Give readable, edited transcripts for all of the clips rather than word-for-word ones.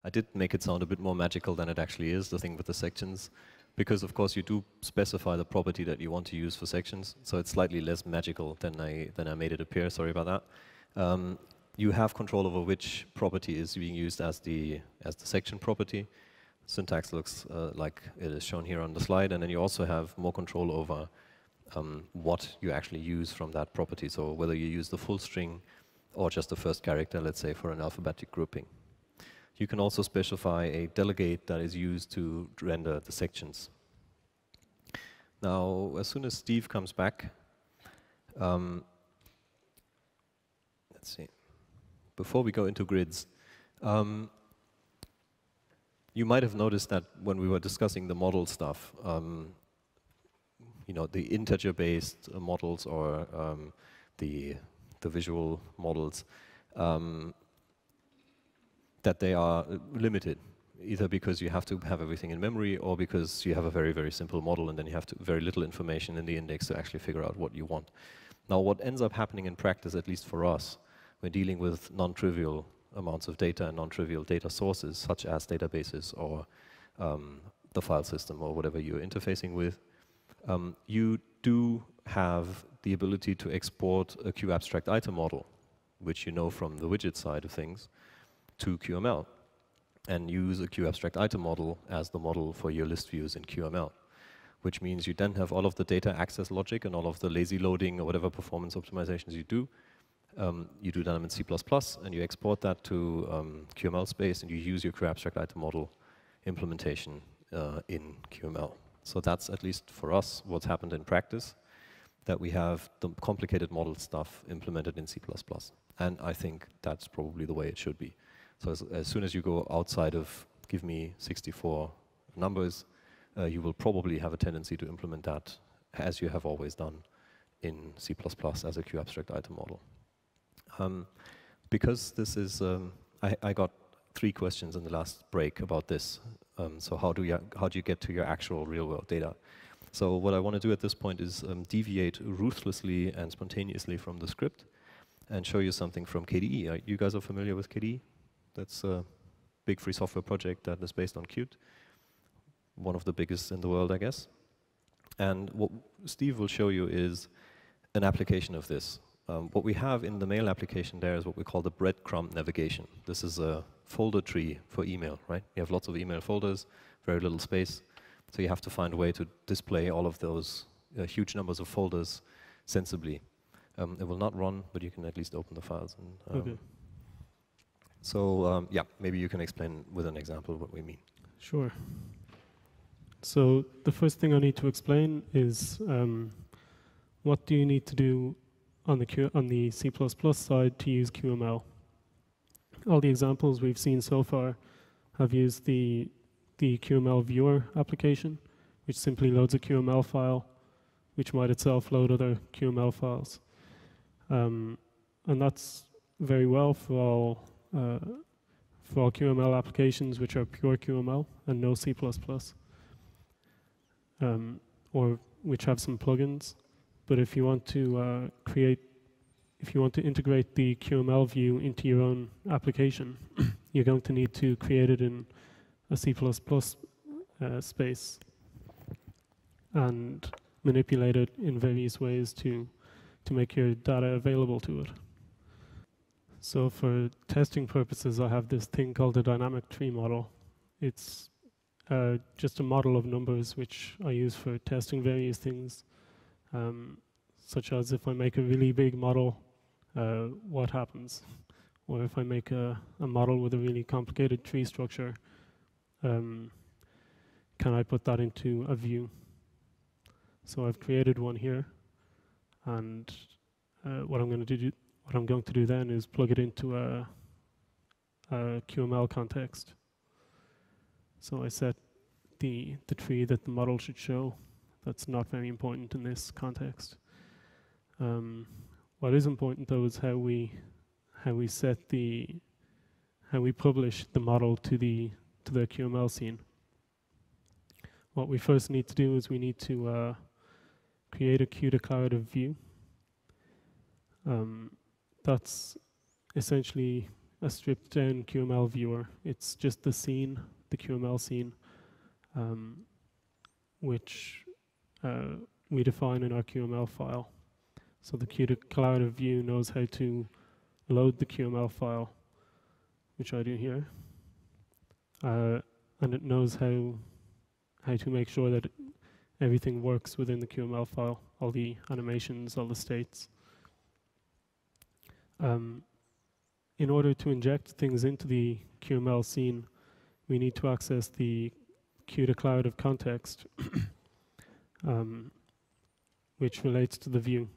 I did make it sound a bit more magical than it actually is, the thing with the sections, because of course you do specify the property that you want to use for sections, so it's slightly less magical than I made it appear. Sorry about that. You have control over which property is being used as the section property. Syntax looks like it is shown here on the slide, and then you also have more control over what you actually use from that property. So whether you use the full string or just the first character, let's say, for an alphabetic grouping. You can also specify a delegate that is used to render the sections. Now, as soon as Steve comes back, let's see. Before we go into grids, you might have noticed that when we were discussing the model stuff, you know, the integer-based models or the visual models, that they are limited, either because you have to have everything in memory or because you have a very, very simple model and then you have very little information in the index to actually figure out what you want. Now, what ends up happening in practice, at least for us, when dealing with non-trivial amounts of data and non-trivial data sources, such as databases or the file system or whatever you're interfacing with, you do have the ability to export a QAbstract model, which you know from the widget side of things, to QML, and use a QAbstract model as the model for your list views in QML, which means you then have all of the data access logic and all of the lazy loading or whatever performance optimizations you do. You do them in C++, and you export that to QML space, and you use your QAbstract model implementation in QML. So that's, at least for us, what's happened in practice, that we have the complicated model stuff implemented in C++. And I think that's probably the way it should be. So as soon as you go outside of give me 64 numbers, you will probably have a tendency to implement that as you have always done in C++ as a QAbstract model. Because this is, I got 3 questions in the last break about this. So how do you get to your actual real-world data? So what I want to do at this point is deviate ruthlessly and spontaneously from the script and show you something from KDE. You guys are familiar with KDE? That's a big free software project that is based on Qt. One of the biggest in the world, I guess. And what Steve will show you is an application of this. What we have in the mail application there is what we call the breadcrumb navigation. This is a folder tree for email, right? You have lots of email folders, very little space. So you have to find a way to display all of those huge numbers of folders sensibly. It will not run, but you can at least open the files. And, okay. So yeah, maybe you can explain with an example what we mean. Sure. So the first thing I need to explain is what do you need to do on the C++ side to use QML. All the examples we've seen so far have used the QML viewer application, which simply loads a QML file, which might itself load other QML files. And that's very well for all QML applications which are pure QML and no C++, or which have some plugins. But if you want to integrate the QML view into your own application, you're going to need to create it in a C++ space and manipulate it in various ways to make your data available to it. So for testing purposes, I have this thing called a dynamic tree model. It's just a model of numbers which I use for testing various things, such as if I make a really big model, what happens? Or if I make a model with a really complicated tree structure, can I put that into a view? So I've created one here, and what I'm going to do then is plug it into a QML context. So I set the tree that the model should show. That's not very important in this context. What is important though is how we publish the model to the QML scene. What we first need to do is we need to create a QDeclarative view. That's essentially a stripped down QML viewer. It's just the scene, the QML scene, which we define in our QML file. So the declarative view knows how to load the QML file, which I do here, and it knows how to make sure that everything works within the QML file, all the animations, all the states. In order to inject things into the QML scene, we need to access the QDeclarative context, which relates to the view.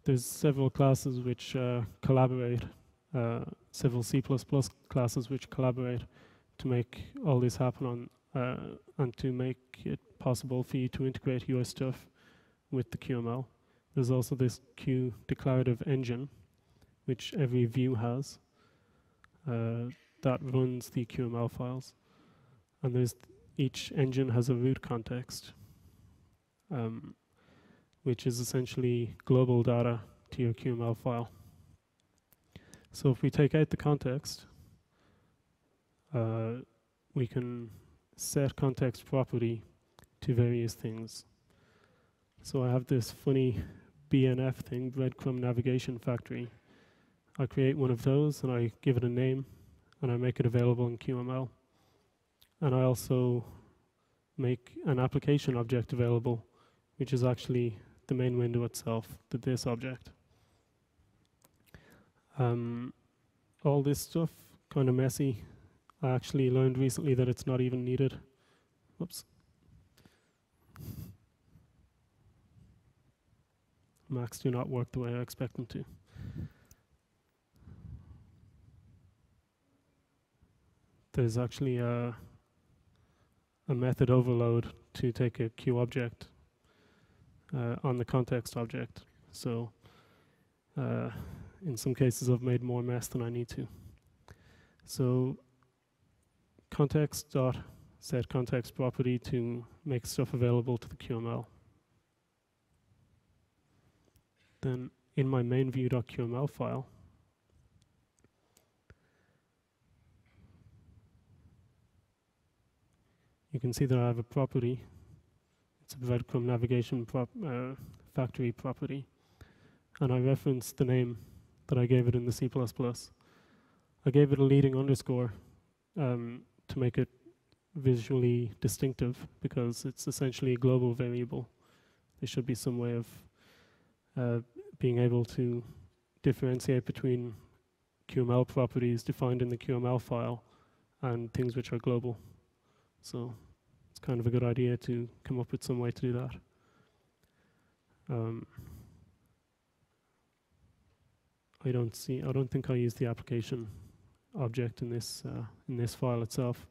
There's several classes which collaborate, several C++ classes which collaborate to make all this happen and to make it possible for you to integrate your stuff with the QML. There's also this QDeclarative engine, which every view has, that runs the QML files. And each engine has a root context, which is essentially global data to your QML file. So if we take out the context, we can set context property to various things. So I have this funny BNF thing, breadcrumb navigation factory. I create one of those and I give it a name and I make it available in QML. And I also make an application object available, which is actually the main window itself, this object. All this stuff, kind of messy. I actually learned recently that it's not even needed. Whoops. Macs do not work the way I expect them to. There's actually a method overload to take a QObject on the context object. So in some cases I've made more mess than I need to. So context.set context property to make stuff available to the QML. Then in my main view.qml file, you can see that I have a property. It's a breadcrumb navigation factory property. And I reference the name that I gave it in the C++. I gave it a leading underscore to make it visually distinctive because it's essentially a global variable. There should be some way of being able to differentiate between QML properties defined in the QML file and things which are global. So it's kind of a good idea to come up with some way to do that. I don't think I use the application object in this file itself.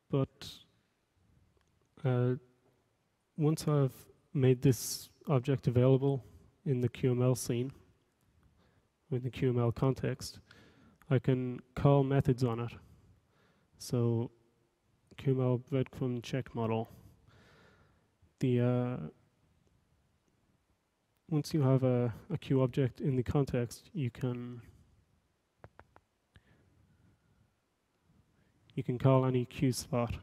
But once I've made this object available in the QML scene, with the QML context, I can call methods on it. So QML breadcrumb check model. Once you have a QObject in the context, you can call any QSlot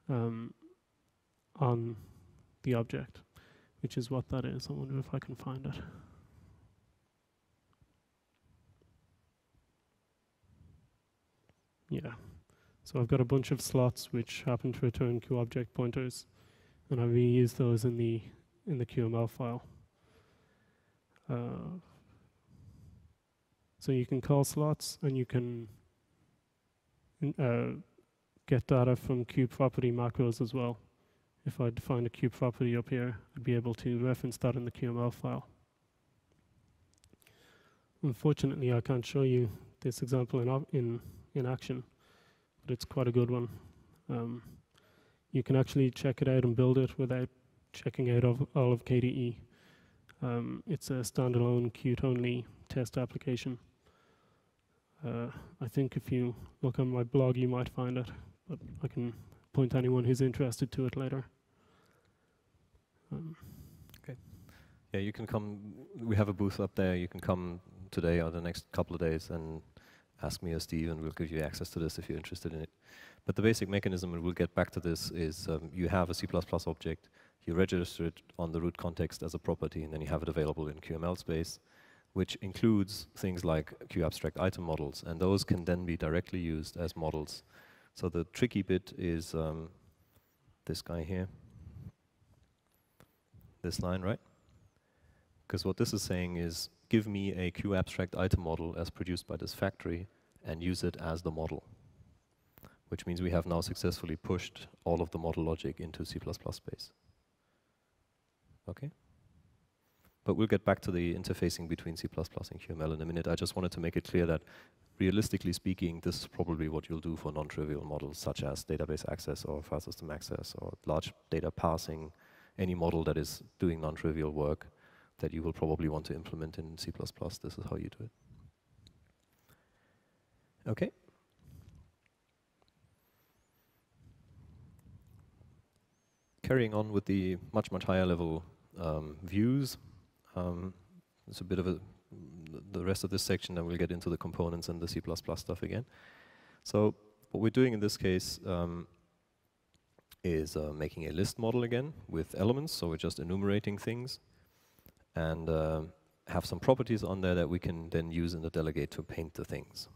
on the object, which is what that is. I wonder if I can find it. Yeah. So I've got a bunch of slots which happen to return QObject pointers, and I reuse those in the QML file. So you can call slots, and you can get data from QProperty macros as well. If I define a QProperty up here, I'd be able to reference that in the QML file. Unfortunately, I can't show you this example in action, but it's quite a good one. You can actually check it out and build it without checking out all of KDE. It's a standalone Qt-only test application. I think if you look on my blog, you might find it, but I can point anyone who's interested to it later. Okay. Yeah, you can come. We have a booth up there. You can come today or the next couple of days and ask me or Steve, and we'll give you access to this if you're interested in it. But the basic mechanism, and we'll get back to this, is you have a C++ object, you register it on the root context as a property, and then you have it available in QML space, which includes things like QAbstract item models, and those can then be directly used as models. So the tricky bit is this guy here, this line, right? Because what this is saying is, give me a QAbstract item model as produced by this factory and use it as the model, which means we have now successfully pushed all of the model logic into C++ space. Okay? But we'll get back to the interfacing between C++ and QML in a minute. I just wanted to make it clear that, realistically speaking, this is probably what you'll do for non-trivial models, such as database access or file system access or large data parsing, any model that is doing non-trivial work that you will probably want to implement in C++. This is how you do it. Okay. Carrying on with the much higher level views. It's a bit of the rest of this section, then we'll get into the components and the C++ stuff again. So what we're doing in this case is making a list model again with elements. So we're just enumerating things and have some properties on there that we can then use in the delegate to paint the things.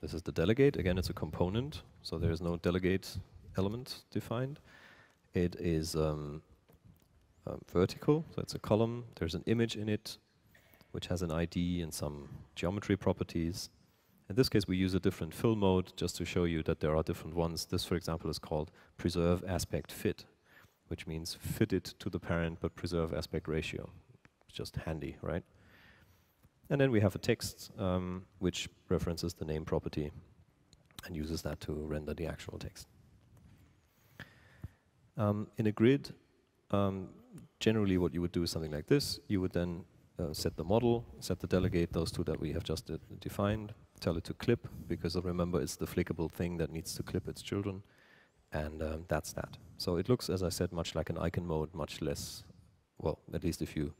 This is the delegate. Again, it's a component, so there is no delegate element defined. It is vertical, so it's a column. There's an image in it, which has an ID and some geometry properties. In this case, we use a different fill mode just to show you that there are different ones. This, for example, is called preserve aspect fit, which means fit it to the parent but preserve aspect ratio. It's just handy, right? And then we have a text which references the name property and uses that to render the actual text. In a grid, generally what you would do is something like this. You would then set the model, set the delegate, those two that we have just defined, tell it to clip, because remember it's the flickable thing that needs to clip its children, and that's that. So it looks, as I said, much like an icon mode, much less, well, at least if you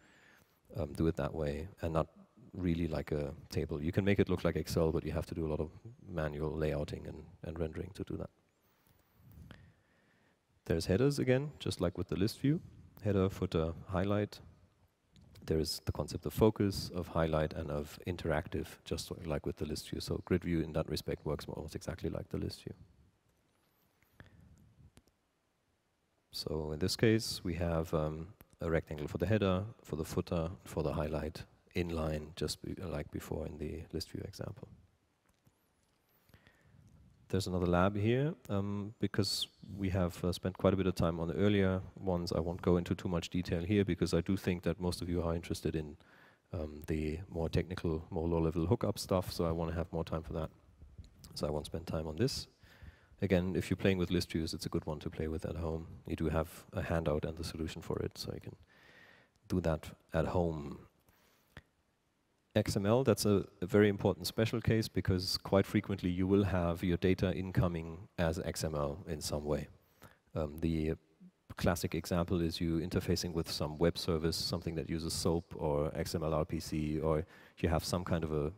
do it that way, and not really like a table. You can make it look like Excel, but you have to do a lot of manual layouting and rendering to do that. There's headers again, just like with the list view. Header, footer, highlight. There is the concept of focus, of highlight, and of interactive, just like with the list view. So grid view in that respect works almost exactly like the list view. So in this case, we have a rectangle for the header, for the footer, for the highlight, inline, just like before in the list view example. There's another lab here, because we have spent quite a bit of time on the earlier ones. I won't go into too much detail here because I do think that most of you are interested in the more technical, more low-level hookup stuff, so I want to have more time for that. So I won't spend time on this. Again, if you're playing with list views, it's a good one to play with at home. You do have a handout and the solution for it, so you can do that at home. XML, that's a very important special case because quite frequently you will have your data incoming as XML in some way. The classic example is you interfacing with some web service, something that uses SOAP or XML RPC, or you have some kind of a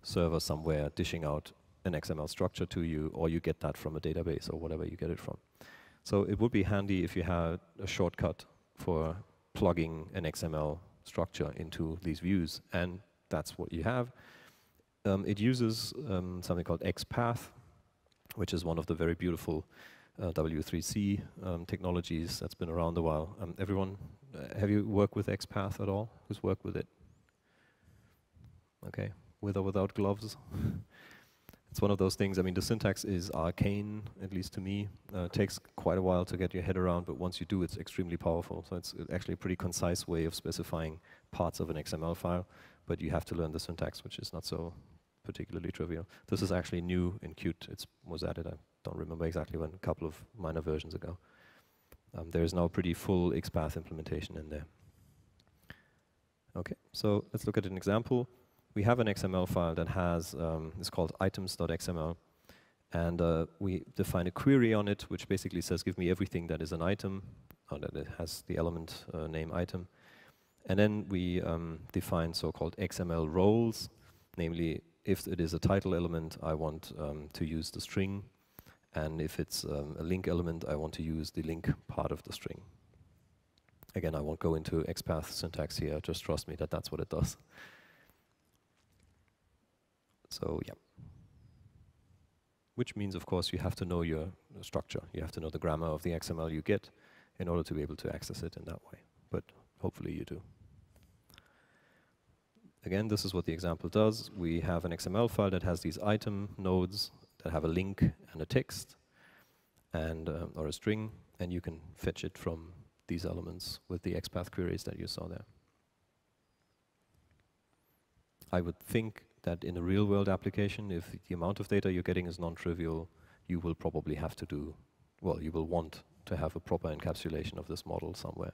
server somewhere dishing out an XML structure to you, or you get that from a database or whatever you get it from. So it would be handy if you had a shortcut for plugging an XML structure into these views, and that's what you have. It uses something called XPath, which is one of the very beautiful W3C technologies that's been around a while. Everyone, have you worked with XPath at all? Who's worked with it? Okay, with or without gloves? It's one of those things, I mean, the syntax is arcane, at least to me. It takes quite a while to get your head around, but once you do, it's extremely powerful. So it's actually a pretty concise way of specifying parts of an XML file, but you have to learn the syntax, which is not so particularly trivial. This is actually new in Qt. It was added, I don't remember exactly when, a couple of minor versions ago. There is now a pretty full XPath implementation in there. Okay, so let's look at an example. We have an XML file that has, it's called items.xml, and we define a query on it, which basically says, give me everything that is an item, or that it has the element name item. And then we define so-called XML roles, namely, if it is a title element, I want to use the string, and if it's a link element, I want to use the link part of the string. Again, I won't go into XPath syntax here, just trust me that that's what it does. So, yeah. Which means, of course, you have to know your structure. You have to know the grammar of the XML you get in order to be able to access it in that way. But hopefully you do. Again, this is what the example does. We have an XML file that has these item nodes that have a link and a text and or a string, and you can fetch it from these elements with the XPath queries that you saw there. I would think that in a real-world application, if the amount of data you're getting is non-trivial, you will probably have to do, well, you will want to have a proper encapsulation of this model somewhere.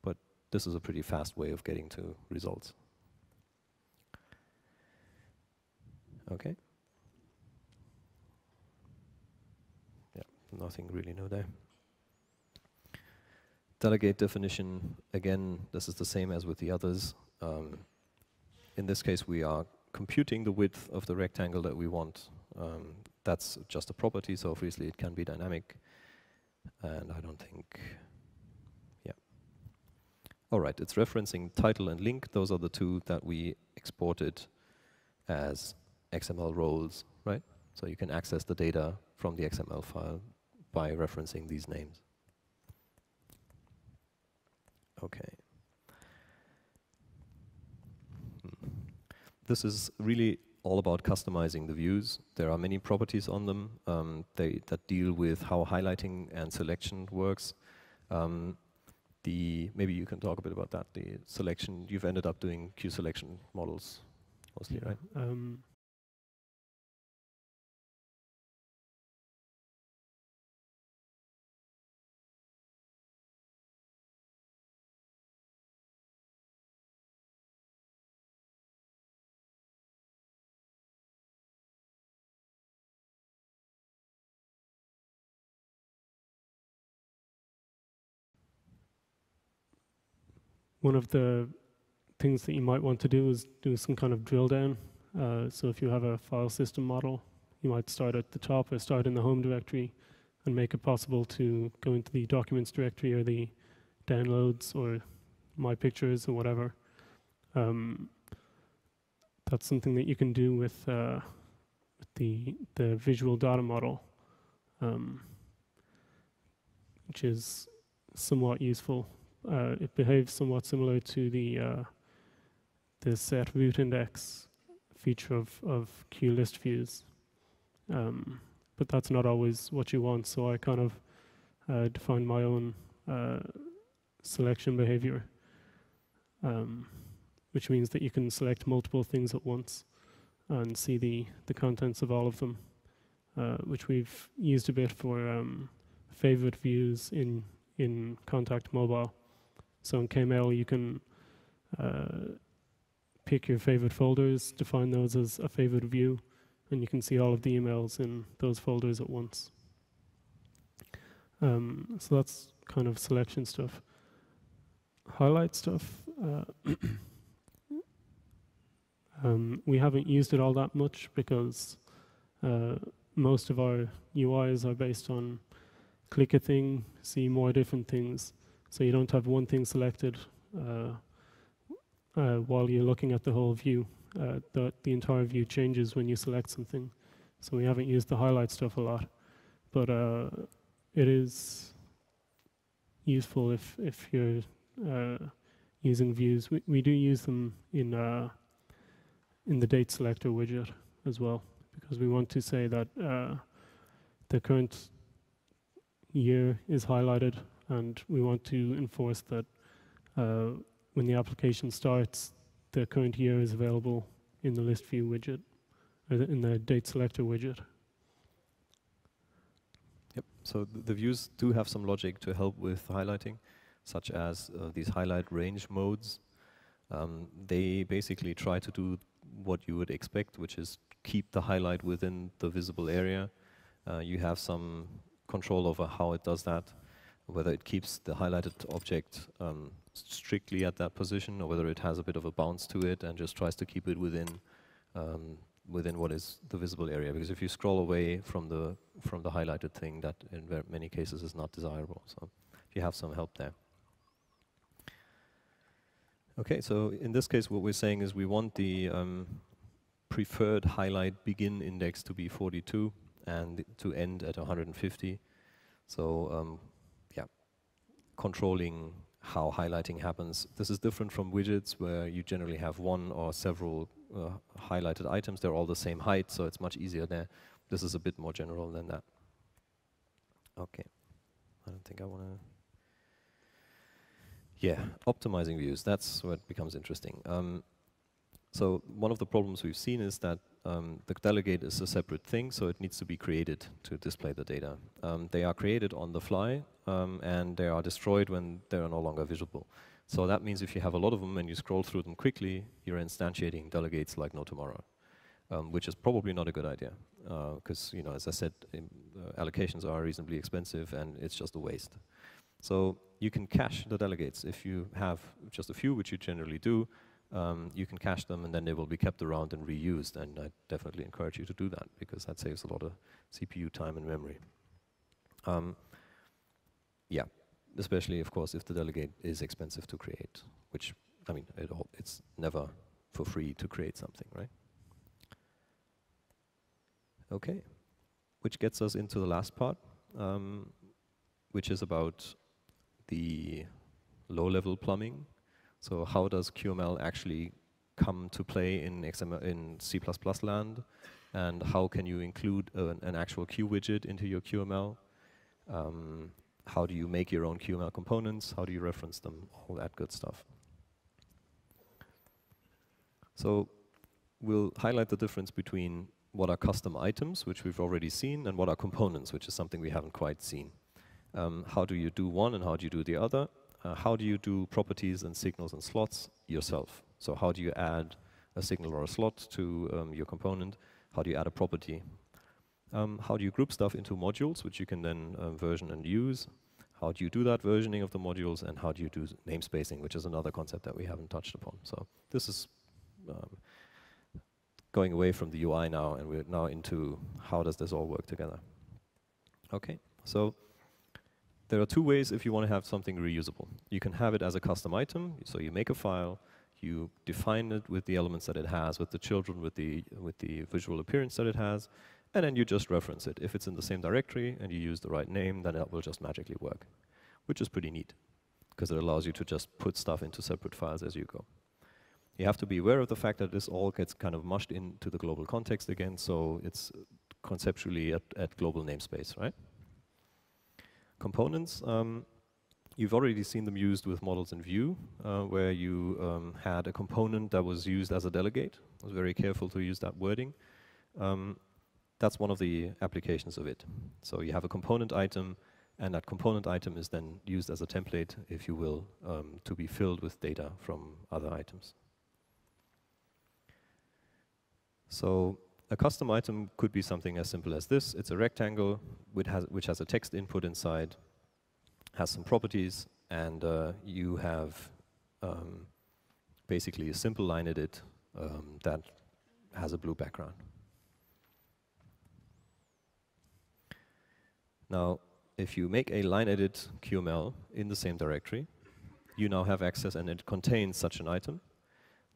But this is a pretty fast way of getting to results. Okay. Yeah, nothing really new there. Delegate definition, again, this is the same as with the others. In this case, we are computing the width of the rectangle that we want. That's just a property, so obviously it can be dynamic. And I don't think, yeah. All right, it's referencing title and link. Those are the two that we exported as XML roles, right? So you can access the data from the XML file by referencing these names. Okay. This is really all about customizing the views. There are many properties on them that deal with how highlighting and selection works. Maybe you can talk a bit about that. The selection, you've ended up doing QSelection models mostly, right? One of the things that you might want to do is do some kind of drill down. So if you have a file system model, you might start at the top or start in the home directory and make it possible to go into the documents directory or the downloads or my pictures or whatever. That's something that you can do with the visual data model, which is somewhat useful. It behaves somewhat similar to the set root index feature of QList views, but that's not always what you want. So I kind of defined my own selection behavior, which means that you can select multiple things at once and see the contents of all of them, which we've used a bit for favorite views in Contact Mobile. So in KML, you can pick your favorite folders, define those as a favorite view, and you can see all of the emails in those folders at once. So that's kind of selection stuff. Highlight stuff, we haven't used it all that much because most of our UIs are based on click a thing, see more different things. So you don't have one thing selected while you're looking at the whole view. The entire view changes when you select something. So we haven't used the highlight stuff a lot. But it is useful if you're using views. We do use them in the date selector widget as well, because we want to say that the current year is highlighted, and we want to enforce that when the application starts, the current year is available in the list view widget, or in the date selector widget. Yep. So the views do have some logic to help with highlighting, such as these highlight range modes. They basically try to do what you would expect, which is keep the highlight within the visible area. You have some control over how it does that, whether it keeps the highlighted object strictly at that position, or whether it has a bit of a bounce to it and just tries to keep it within within what is the visible area. Because if you scroll away from the highlighted thing, that in many cases is not desirable. So if you have some help there. Okay, so in this case, what we're saying is we want the preferred highlight begin index to be 42 and to end at 150. So yeah, controlling how highlighting happens. This is different from widgets, where you generally have one or several highlighted items. They're all the same height, so it's much easier there. This is a bit more general than that. Okay, I don't think I want to... Yeah, optimizing views, that's where it becomes interesting. So one of the problems we've seen is that the delegate is a separate thing, so it needs to be created to display the data. They are created on the fly, and they are destroyed when they are no longer visible. So that means if you have a lot of them and you scroll through them quickly, you're instantiating delegates like no tomorrow, which is probably not a good idea, because, you know, as I said, allocations are reasonably expensive and it's just a waste. So you can cache the delegates. If you have just a few, which you generally do, you can cache them and then they will be kept around and reused, and I definitely encourage you to do that because that saves a lot of CPU time and memory. Yeah, especially of course if the delegate is expensive to create, which, I mean, it's never for free to create something, right? Okay, which gets us into the last part, which is about the low-level plumbing. So how does QML actually come to play in XML, in C++ land, and how can you include an actual Q widget into your QML? How do you make your own QML components? How do you reference them? All that good stuff. So we'll highlight the difference between what are custom items, which we've already seen, and what are components, which is something we haven't quite seen. How do you do one and how do you do the other? How do you do properties and signals and slots yourself? So how do you add a signal or a slot to your component? How do you add a property? How do you group stuff into modules, which you can then version and use? How do you do that versioning of the modules? And how do you do namespacing, which is another concept that we haven't touched upon. So this is going away from the UI now, and we're now into how does this all work together. Okay, so there are two ways if you want to have something reusable. You can have it as a custom item, so you make a file, you define it with the elements that it has, with the children, with the visual appearance that it has, and then you just reference it. If it's in the same directory and you use the right name, then it will just magically work, which is pretty neat, because it allows you to just put stuff into separate files as you go. You have to be aware of the fact that this all gets kind of mushed into the global context again, so it's conceptually at global namespace, right? Components, you've already seen them used with models in Vue, where you had a component that was used as a delegate. I was very careful to use that wording. That's one of the applications of it. So you have a component item, and that component item is then used as a template, if you will, to be filled with data from other items. So a custom item could be something as simple as this. It's a rectangle which has a text input inside, has some properties, and you have basically a simple line edit that has a blue background. Now, if you make a line edit QML in the same directory, you now have access, and it contains such an item,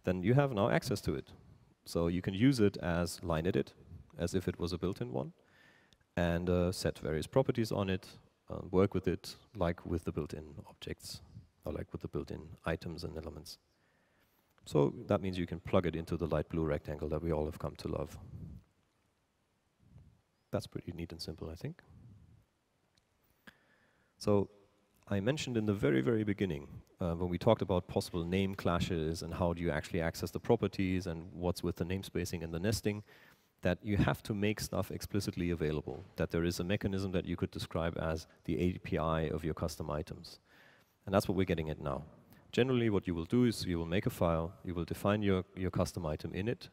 then you have now access to it. So you can use it as line edit, as if it was a built-in one, and set various properties on it, work with it like with the built-in objects, or like with the built-in items and elements. So that means you can plug it into the light blue rectangle that we all have come to love. That's pretty neat and simple, I think. So I mentioned in the very, very beginning, when we talked about possible name clashes and how do you actually access the properties and what's with the namespacing and the nesting, that you have to make stuff explicitly available, that there is a mechanism that you could describe as the API of your custom items. And that's what we're getting at now. Generally, what you will do is you will make a file, you will define your custom item in it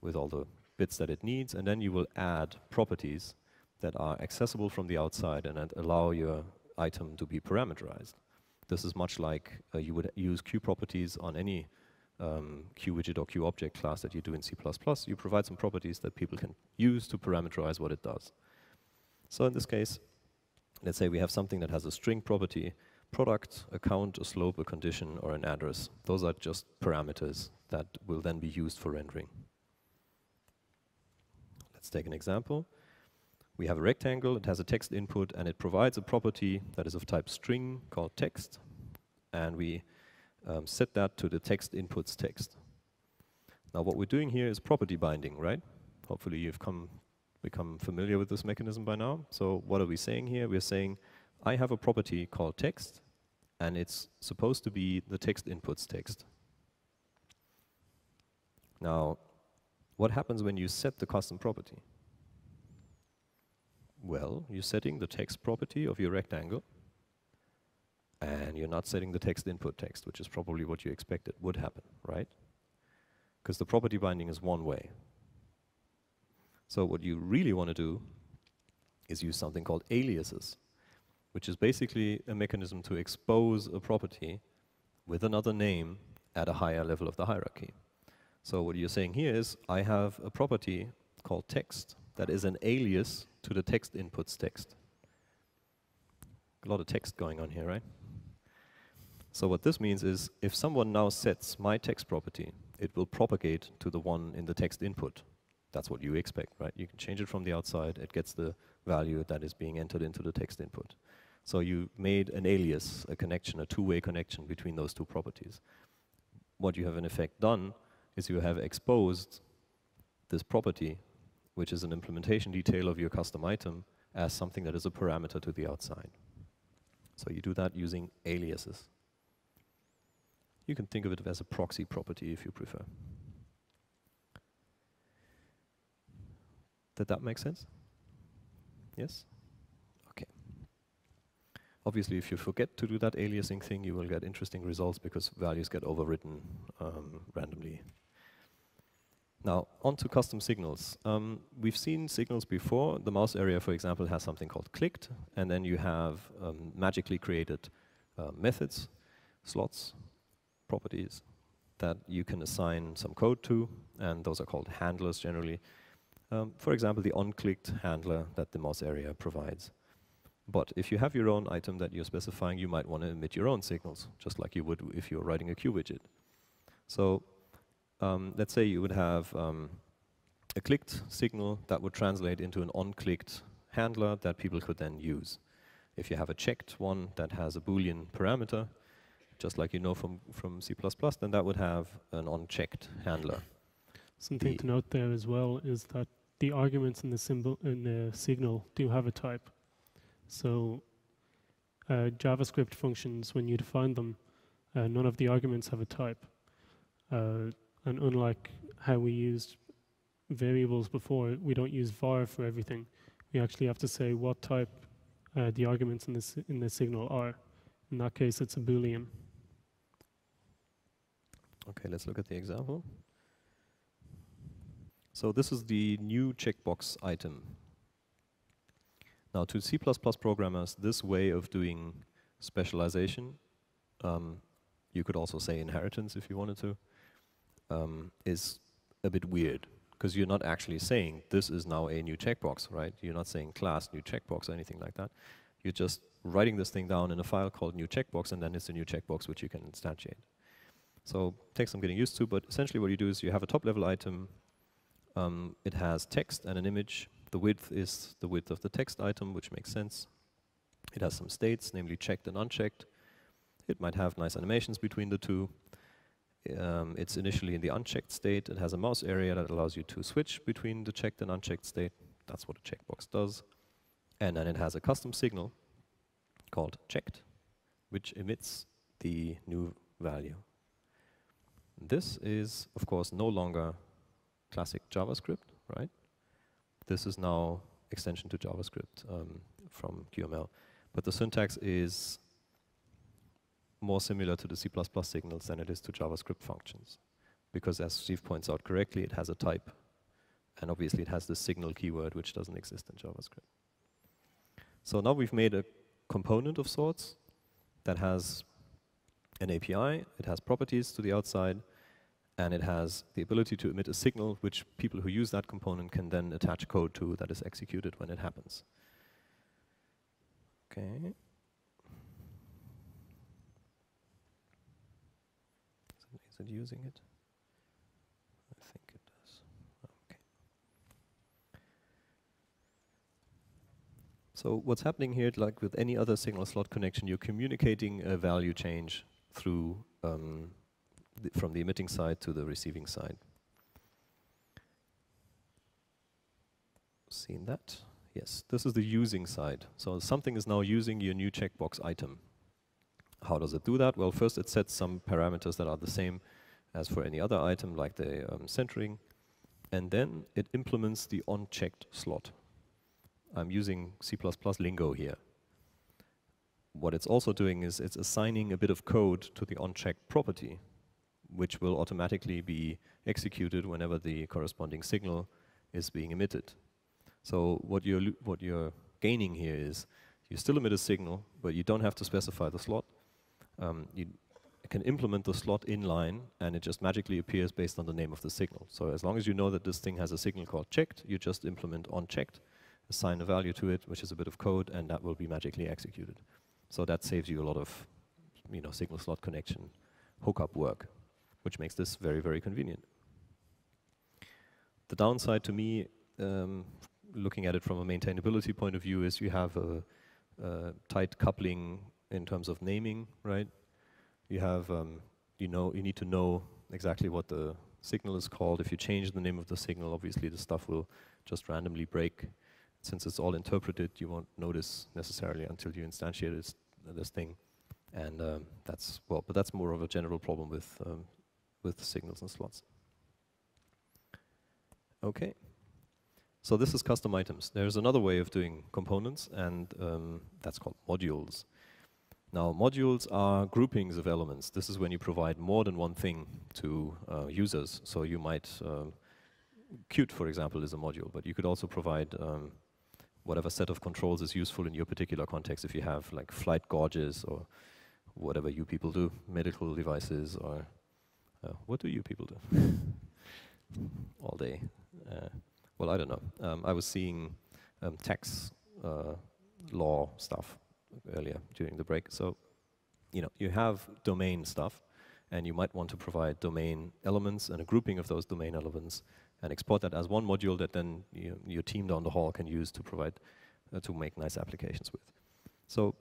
with all the bits that it needs, and then you will add properties that are accessible from the outside and that allow your item to be parameterized. This is much like you would use QProperties on any QWidget or QObject class that you do in C++. You provide some properties that people can use to parameterize what it does. So in this case, let's say we have something that has a string property, product, a count, a slope, a condition, or an address. Those are just parameters that will then be used for rendering. Let's take an example. We have a rectangle, it has a text input, and it provides a property that is of type string called text, and we set that to the text inputs text. Now what we're doing here is property binding, right? Hopefully you've become familiar with this mechanism by now. So what are we saying here? We're saying I have a property called text, and it's supposed to be the text inputs text. Now, what happens when you set the custom property? Well, you're setting the text property of your rectangle, and you're not setting the text input text, which is probably what you expected would happen, right? Because the property binding is one way. So what you really want to do is use something called aliases, which is basically a mechanism to expose a property with another name at a higher level of the hierarchy. So what you're saying here is, I have a property called text that is an alias to the text inputs text. A lot of text going on here, right? So what this means is, if someone now sets my text property, it will propagate to the one in the text input. That's what you expect, right? You can change it from the outside, it gets the value that is being entered into the text input. So you made an alias, a connection, a two-way connection between those two properties. What you have in effect done is you have exposed this property, which is an implementation detail of your custom item, as something that is a parameter to the outside. So you do that using aliases. You can think of it as a proxy property if you prefer. Did that make sense? Yes? Okay. Obviously, if you forget to do that aliasing thing, you will get interesting results because values get overwritten randomly. Now, on to custom signals. We've seen signals before. The mouse area, for example, has something called clicked, and then you have magically created methods, slots, properties that you can assign some code to, and those are called handlers generally. For example, the onClicked handler that the mouse area provides. But if you have your own item that you're specifying, you might want to emit your own signals, just like you would if you're writing a QWidget. So let's say you would have a clicked signal that would translate into an onClicked handler that people could then use. If you have a checked one that has a Boolean parameter, just like you know from C++, then that would have an unchecked handler. Something to note there as well is that the arguments in the signal do have a type. So JavaScript functions, when you define them, none of the arguments have a type. And unlike how we used variables before, we don't use var for everything. We actually have to say what type the arguments in the signal are. In that case, it's a Boolean. Okay, let's look at the example. So this is the new checkbox item. Now, to C++ programmers, this way of doing specialization, you could also say inheritance if you wanted to, is a bit weird, because you're not actually saying this is now a new checkbox, right? You're not saying class new checkbox or anything like that. You're just writing this thing down in a file called new checkbox, and then it's a new checkbox which you can instantiate. So it takes some getting used to, but essentially what you do is you have a top-level item. It has text and an image. The width is the width of the text item, which makes sense. It has some states, namely checked and unchecked. It might have nice animations between the two. It's initially in the unchecked state. It has a mouse area that allows you to switch between the checked and unchecked state. That's what a checkbox does. And then it has a custom signal called checked, which emits the new value. This is, of course, no longer classic JavaScript, right? This is now extension to JavaScript from QML. But the syntax is more similar to the C++ signals than it is to JavaScript functions. Because as Steve points out correctly, it has a type. And obviously it has the signal keyword, which doesn't exist in JavaScript. So now we've made a component of sorts that has an API, it has properties to the outside, and it has the ability to emit a signal which people who use that component can then attach code to that is executed when it happens. Okay. Is it using it? I think it does. Okay. So what's happening here, like with any other signal slot connection, you're communicating a value change through from the emitting side to the receiving side. Seen that? Yes, this is the using side. So something is now using your new checkbox item. How does it do that? Well, first it sets some parameters that are the same as for any other item, like the centering, and then it implements the onChecked slot. I'm using C++ lingo here. What it's also doing is it's assigning a bit of code to the onChecked property, which will automatically be executed whenever the corresponding signal is being emitted. So what you're gaining here is you still emit a signal, but you don't have to specify the slot. You can implement the slot inline, and it just magically appears based on the name of the signal. So as long as you know that this thing has a signal called checked, you just implement onChecked, assign a value to it, which is a bit of code, and that will be magically executed. So that saves you a lot of, signal slot connection hookup work, which makes this very, very convenient. The downside to me, looking at it from a maintainability point of view, is you have a tight coupling in terms of naming, right? You have, you need to know exactly what the signal is called. If you change the name of the signal, obviously the stuff will just randomly break. Since it's all interpreted, you won't notice necessarily until you instantiate this thing. And but that's more of a general problem with signals and slots. Okay. So this is custom items. There's another way of doing components, and that's called modules. Now, modules are groupings of elements. This is when you provide more than one thing to users. So you might, Qt, for example, is a module, but you could also provide whatever set of controls is useful in your particular context. If you have like flight gauges or whatever you people do, medical devices, or what do you people do all day? Well, I don't know. I was seeing tax law stuff earlier during the break. So, you have domain stuff, and you might want to provide domain elements and a grouping of those domain elements and export that as one module that then your team down the hall can use to provide, to make nice applications with. So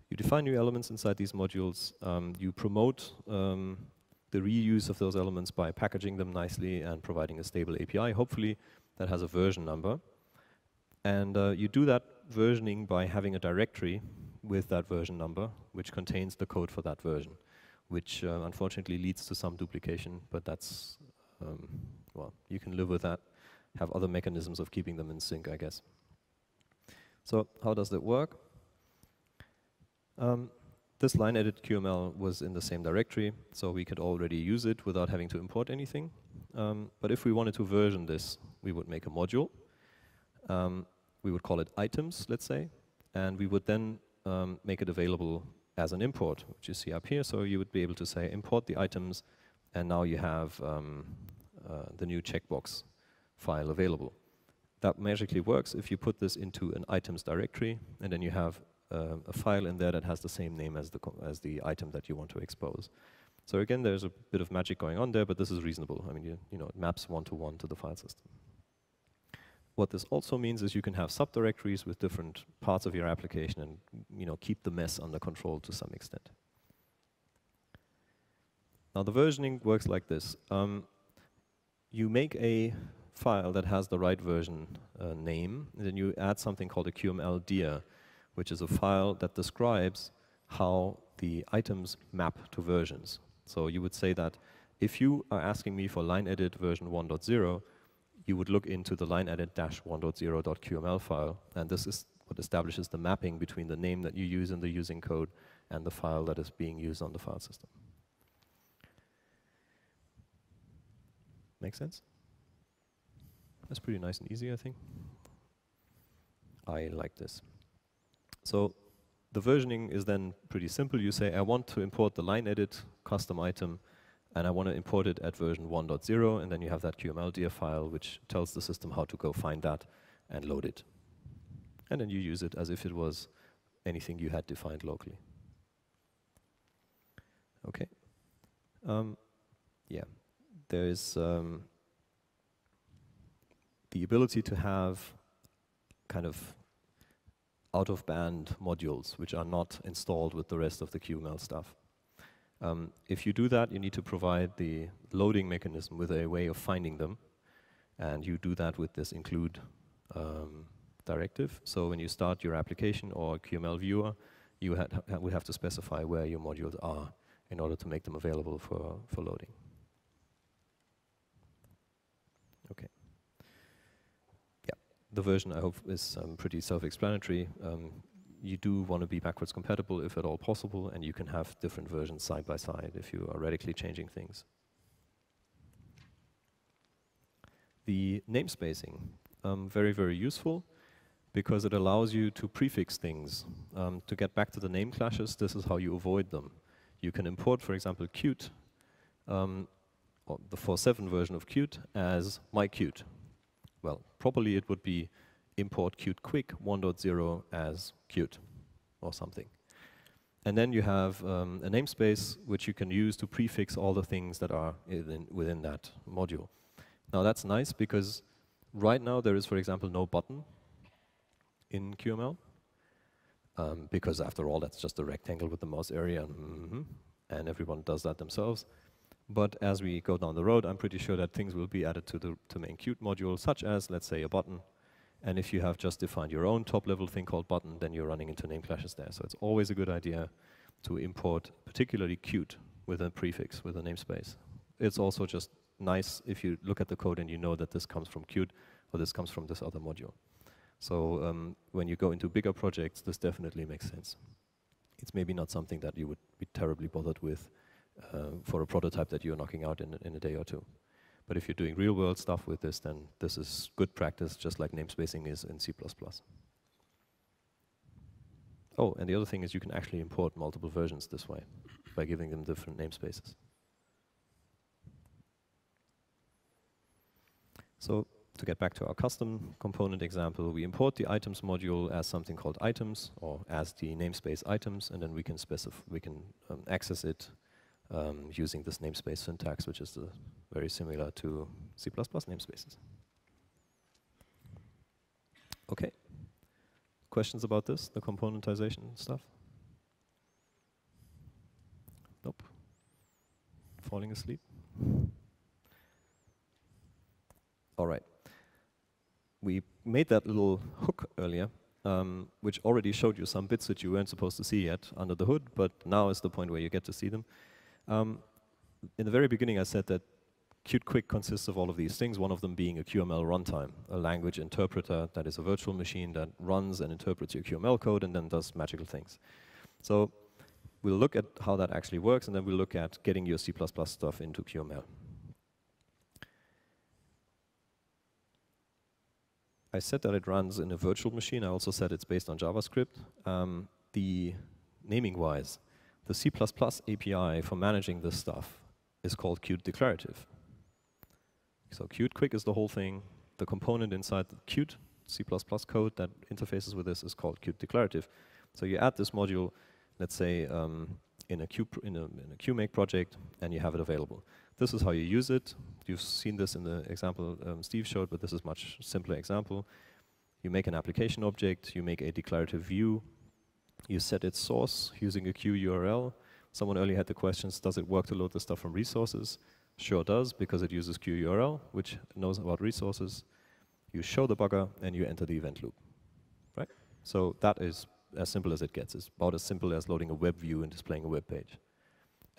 you define new elements inside these modules. You promote the reuse of those elements by packaging them nicely and providing a stable API. Hopefully that has a version number. And you do that versioning by having a directory with that version number, which contains the code for that version, which unfortunately leads to some duplication, but that's, well, you can live with that, have other mechanisms of keeping them in sync, I guess. So how does that work? This line edit QML was in the same directory, so we could already use it without having to import anything. But if we wanted to version this, we would make a module. We would call it items, let's say, and we would then make it available as an import, which you see up here. So you would be able to say import the items, and now you have the new checkbox file available. That magically works if you put this into an items directory, and then you have a file in there that has the same name as the item that you want to expose. So again, there's a bit of magic going on there, but this is reasonable. I mean, it maps one-to-one to the file system. What this also means is you can have subdirectories with different parts of your application and keep the mess under control to some extent. Now the versioning works like this. You make a file that has the right version name, and then you add something called a QML dir, which is a file that describes how the items map to versions. So you would say that if you are asking me for line edit version 1.0, you would look into the line edit -1.0.qml file, and this is what establishes the mapping between the name that you use in the using code and the file that is being used on the file system. Make sense? That's pretty nice and easy, I think. I like this. So The versioning is then pretty simple. You say, I want to import the line edit custom item, and I want to import it at version 1.0, and then you have that QML file which tells the system how to go find that and load it. And then you use it as if it was anything you had defined locally. Okay. Yeah, there is the ability to have kind of out-of-band modules which are not installed with the rest of the QML stuff. If you do that, you need to provide the loading mechanism with a way of finding them, and you do that with this include directive. So when you start your application or QML viewer, you would have to specify where your modules are in order to make them available for loading. Okay. Yeah, the version I hope is pretty self-explanatory. You do want to be backwards compatible if at all possible, and you can have different versions side by side if you are radically changing things. The namespacing, very, very useful because it allows you to prefix things. To get back to the name clashes, this is how you avoid them. You can import, for example, Qt, or the 4.7 version of Qt as myQt. Well, properly it would be import Qt quick 1.0 as Qt or something. And then you have a namespace which you can use to prefix all the things that are within that module. Now that's nice because right now there is, for example, no button in QML. Because after all, that's just a rectangle with the mouse area, and everyone does that themselves. But as we go down the road, I'm pretty sure that things will be added to the main Qt module, such as, let's say, a button. And if you have just defined your own top-level thing called button, then you're running into name clashes there. So it's always a good idea to import particularly Qt with a prefix, with a namespace. It's also just nice if you look at the code and you know that this comes from Qt or this comes from this other module. So when you go into bigger projects, this definitely makes sense. It's maybe not something that you would be terribly bothered with for a prototype that you're knocking out in a day or two. But if you're doing real-world stuff with this, then this is good practice, just like namespacing is in C++. Oh, and the other thing is you can actually import multiple versions this way by giving them different namespaces. So to get back to our custom component example, we import the items module as something called items, or as the namespace items, and then we can access it using this namespace syntax, which is very similar to C++ namespaces. Okay. Questions about this, the componentization stuff? Nope. Falling asleep? All right. We made that little hook earlier, which already showed you some bits that you weren't supposed to see yet under the hood, but now is the point where you get to see them. In the very beginning, I said that Qt Quick consists of all of these things, one of them being a QML runtime, a language interpreter that is a virtual machine that runs and interprets your QML code and then does magical things. So we'll look at how that actually works, and then we'll look at getting your C++ stuff into QML. I said that it runs in a virtual machine. I also said it's based on JavaScript. The naming-wise, the C++ API for managing this stuff is called Qt declarative. So Qt Quick is the whole thing. The component inside the Qt C++ code that interfaces with this is called Qt declarative. So you add this module, let's say, in a QMake project, and you have it available. This is how you use it. You've seen this in the example Steve showed, but this is a much simpler example. You make an application object, you make a declarative view, you set its source using a QURL. Someone earlier had the questions, does it work to load the stuff from resources? Sure does, because it uses QURL, which knows about resources. You show the bugger, and you enter the event loop, right? So that is as simple as it gets. It's about as simple as loading a web view and displaying a web page.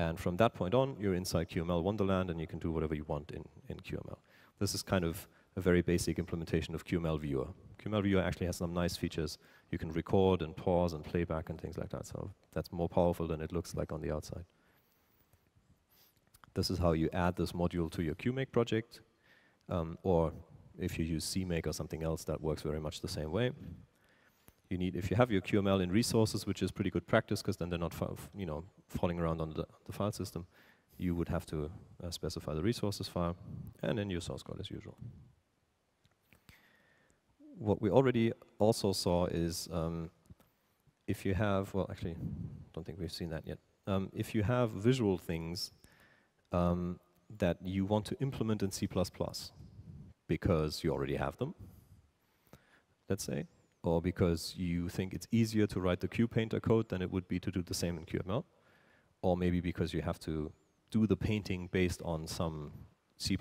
And from that point on, you're inside QML Wonderland, and you can do whatever you want in QML. This is kind of a very basic implementation of QML Viewer. QML Viewer actually has some nice features. You can record and pause and playback and things like that. So that's more powerful than it looks like on the outside. This is how you add this module to your QMake project. Or if you use CMake or something else, that works very much the same way. You need, if you have your QML in resources, which is pretty good practice, because then they're not falling around on the file system, you would have to specify the resources file, and then your source code as usual. What we already also saw is if you have, well, actually, don't think we've seen that yet. If you have visual things that you want to implement in C++, because you already have them, let's say, or because you think it's easier to write the QPainter code than it would be to do the same in QML, or maybe because you have to do the painting based on some C++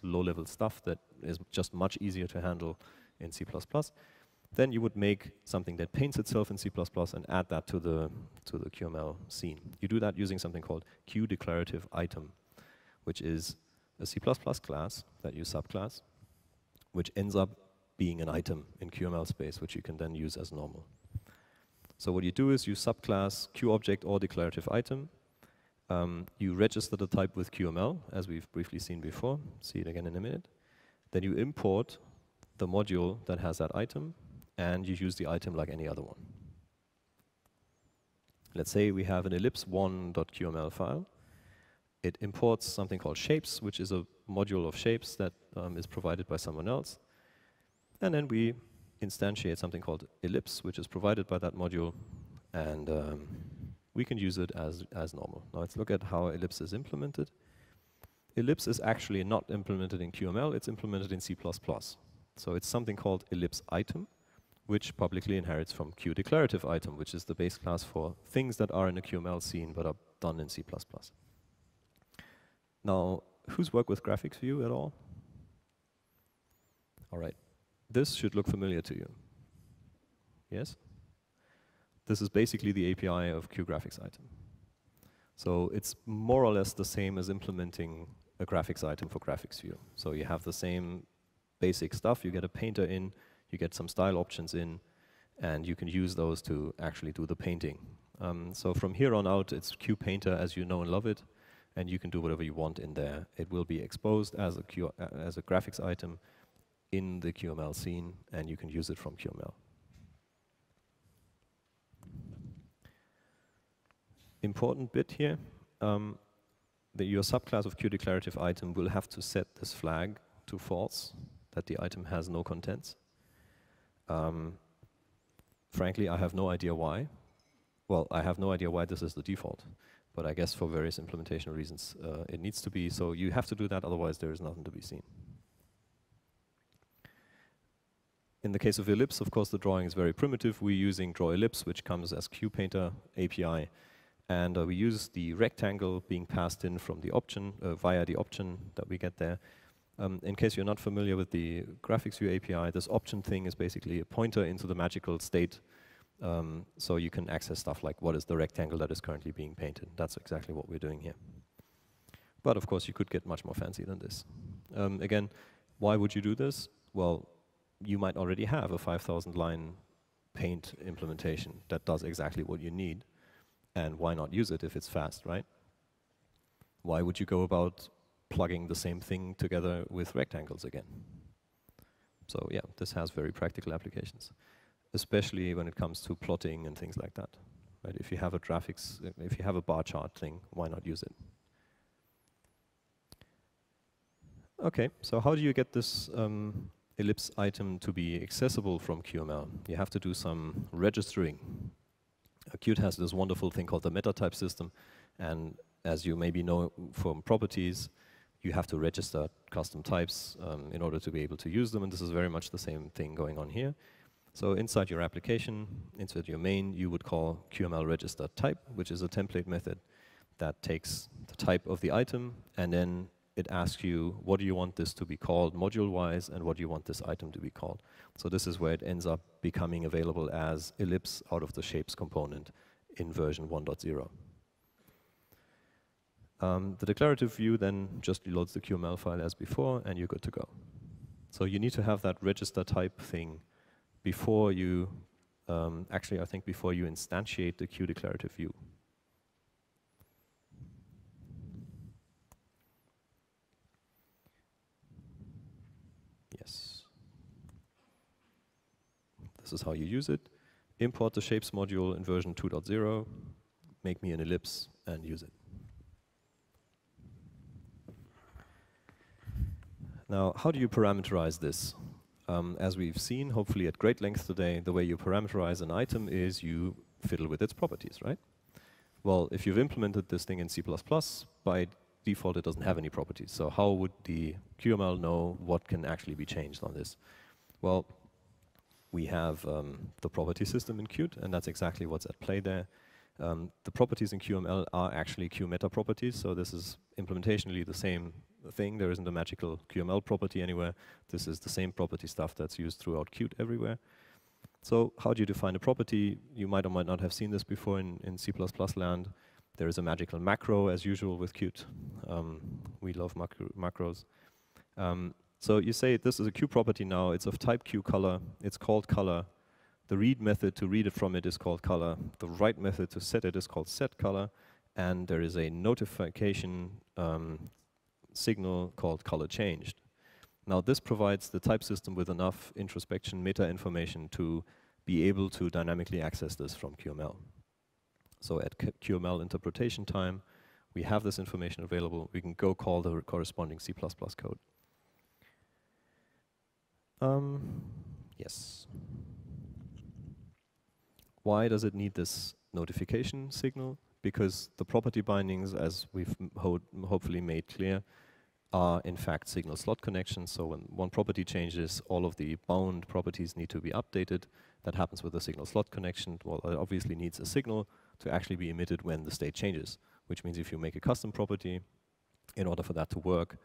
low-level stuff that is just much easier to handle in C++, then you would make something that paints itself in C++ and add that to the QML scene. You do that using something called QDeclarative item, which is a C++ class that you subclass, which ends up being an item in QML space, which you can then use as normal. So what you do is you subclass QObject or declarative item. You register the type with QML, as we've briefly seen before. See it again in a minute. Then you import the module that has that item, and you use the item like any other one. Let's say we have an ellipse1.qml file. It imports something called shapes, which is a module of shapes that is provided by someone else. And then we instantiate something called ellipse, which is provided by that module, and we can use it as normal. Now let's look at how ellipse is implemented. Ellipse is actually not implemented in QML, it's implemented in C++. So it's something called ellipse item, which publicly inherits from QDeclarative item, which is the base class for things that are in a QML scene but are done in C++. Now, who's worked with graphics view at all? All right. This should look familiar to you. Yes? This is basically the API of QGraphicsItem. So it's more or less the same as implementing a graphics item for graphics view. So you have the same basic stuff. You get a painter in, you get some style options in, and you can use those to actually do the painting. So from here on out, it's QPainter as you know and love it, and you can do whatever you want in there. It will be exposed as a graphics item in the QML scene, and you can use it from QML. Important bit here, that your subclass of QDeclarative item will have to set this flag to false, that the item has no contents. Frankly, I have no idea why. Well, I have no idea why this is the default, but I guess for various implementation reasons it needs to be, so you have to do that, otherwise there is nothing to be seen. In the case of ellipse, of course, the drawing is very primitive. We're using drawEllipse, which comes as QPainter API, and we use the rectangle being passed in from the option, via the option that we get there. In case you're not familiar with the graphics view API, this option thing is basically a pointer into the magical state, so you can access stuff like what is the rectangle that is currently being painted. That's exactly what we're doing here. But of course, you could get much more fancy than this. Again, why would you do this? Well, you might already have a 5,000 line paint implementation that does exactly what you need, and why not use it if it's fast, right? Why would you go about plugging the same thing together with rectangles again? So yeah, this has very practical applications, especially when it comes to plotting and things like that. Right? If you have a graphics, if you have a bar chart thing, why not use it? Okay, so how do you get this ellipse item to be accessible from QML? You have to do some registering. Qt has this wonderful thing called the meta type system, and as you maybe know from properties, you have to register custom types in order to be able to use them, and this is very much the same thing going on here. So inside your application, inside your main, you would call QML register type, which is a template method that takes the type of the item, and then it asks you, what do you want this to be called module-wise, and what do you want this item to be called? So this is where it ends up becoming available as ellipse out of the shapes component in version 1.0. The declarative view then just loads the QML file as before, and you're good to go. So you need to have that register type thing before you, actually I think before you instantiate the QDeclarative view. Yes. This is how you use it. import the shapes module in version 2.0, make me an ellipse, and use it. Now, how do you parameterize this? As we've seen, hopefully at great length today, the way you parameterize an item is you fiddle with its properties, right? Well, if you've implemented this thing in C++, by default it doesn't have any properties. So how would the QML know what can actually be changed on this? Well, we have the property system in Qt, and that's exactly what's at play there. The properties in QML are actually QMeta properties, so this is implementationally the same thing. There isn't a magical QML property anywhere. This is the same property stuff that's used throughout Qt everywhere. So how do you define a property? You might or might not have seen this before in C++ land. There is a magical macro, as usual with Qt. We love macros. So you say this is a Q property now. It's of type QColor. It's called color. The read method to read it from it is called color. The write method to set it is called setColor. And there is a notification signal called color changed. Now this provides the type system with enough introspection meta information to be able to dynamically access this from QML. So at QML interpretation time, we have this information available. We can go call the corresponding C++ code. Yes. Why does it need this notification signal? Because the property bindings, as we've hopefully made clear, are in fact signal slot connections. So when one property changes, all of the bound properties need to be updated. That happens with a signal slot connection. Well, it obviously needs a signal to actually be emitted when the state changes, which means if you make a custom property, in order for that to work,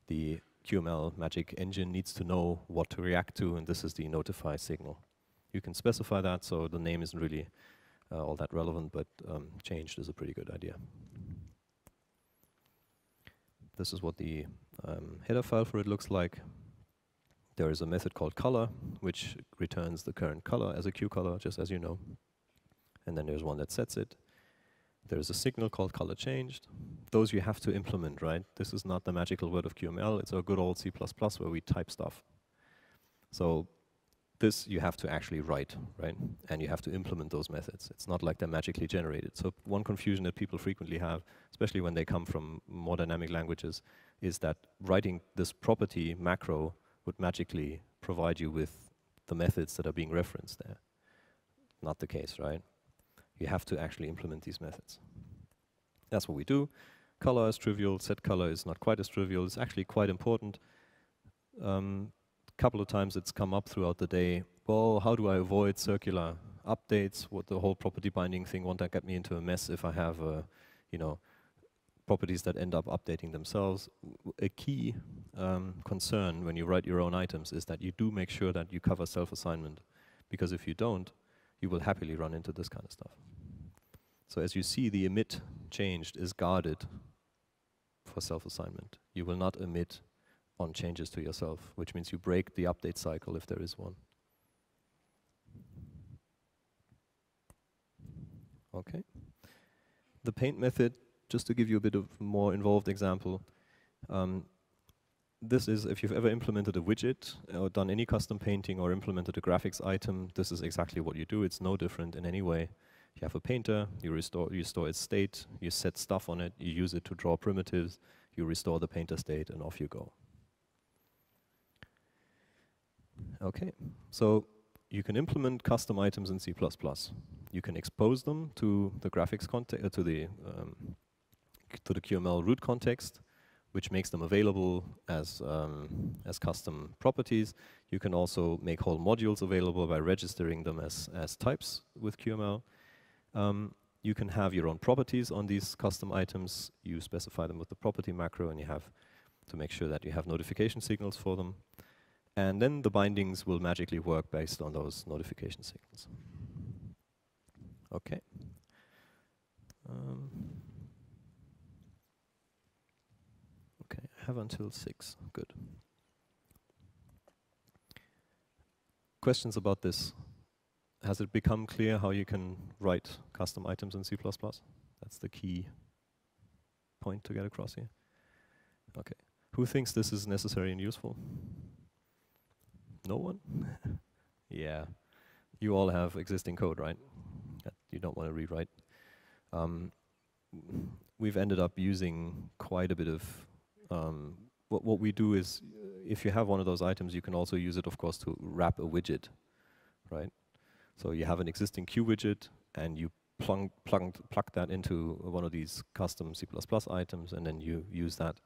the QML magic engine needs to know what to react to, and this is the notify signal. You can specify that, so the name isn't really all that relevant, but changed is a pretty good idea. This is what the header file for it looks like. There is a method called color, which returns the current color as a QColor, just as you know. And then there's one that sets it. There is a signal called color changed. Those you have to implement, right? This is not the magical word of QML. It's a good old C++ where we type stuff. So this you have to actually write, right? And you have to implement those methods. It's not like they're magically generated. So one confusion that people frequently have, especially when they come from more dynamic languages, is that writing this property macro would magically provide you with the methods that are being referenced there. Not the case, right? You have to actually implement these methods. That's what we do. Color is trivial. Set color is not quite as trivial. It's actually quite important. Couple of times it's come up throughout the day. Well, how do I avoid circular updates? What the whole property binding thing won't that get me into a mess if I have, properties that end up updating themselves? A key concern when you write your own items is that you do make sure that you cover self-assignment, because if you don't, you will happily run into this kind of stuff. So as you see, the emit changed is guarded for self-assignment. You will not emit on changes to yourself, which means you break the update cycle if there is one. Okay. The paint method, just to give you a bit of more involved example, this is if you've ever implemented a widget or done any custom painting or implemented a graphics item, this is exactly what you do. It's no different in any way. You have a painter, you store its state, you set stuff on it, you use it to draw primitives, you restore the painter state, and off you go. Okay, so you can implement custom items in C++. You can expose them to the graphics context, to the QML root context, which makes them available as custom properties. You can also make whole modules available by registering them as types with QML. You can have your own properties on these custom items. You specify them with the property macro, and you have to make sure that you have notification signals for them. And then the bindings will magically work based on those notification signals. Okay. Okay, I have until 6. Good. Questions about this? Has it become clear how you can write custom items in C++? That's the key point to get across here. Okay. Who thinks this is necessary and useful? No one? Yeah. You all have existing code, right? That you don't want to rewrite. We've ended up using quite a bit of what we do is, if you have one of those items, you can also use it, of course, to wrap a widget, right? So you have an existing Q widget, and you plug that into one of these custom C++ items, and then you use that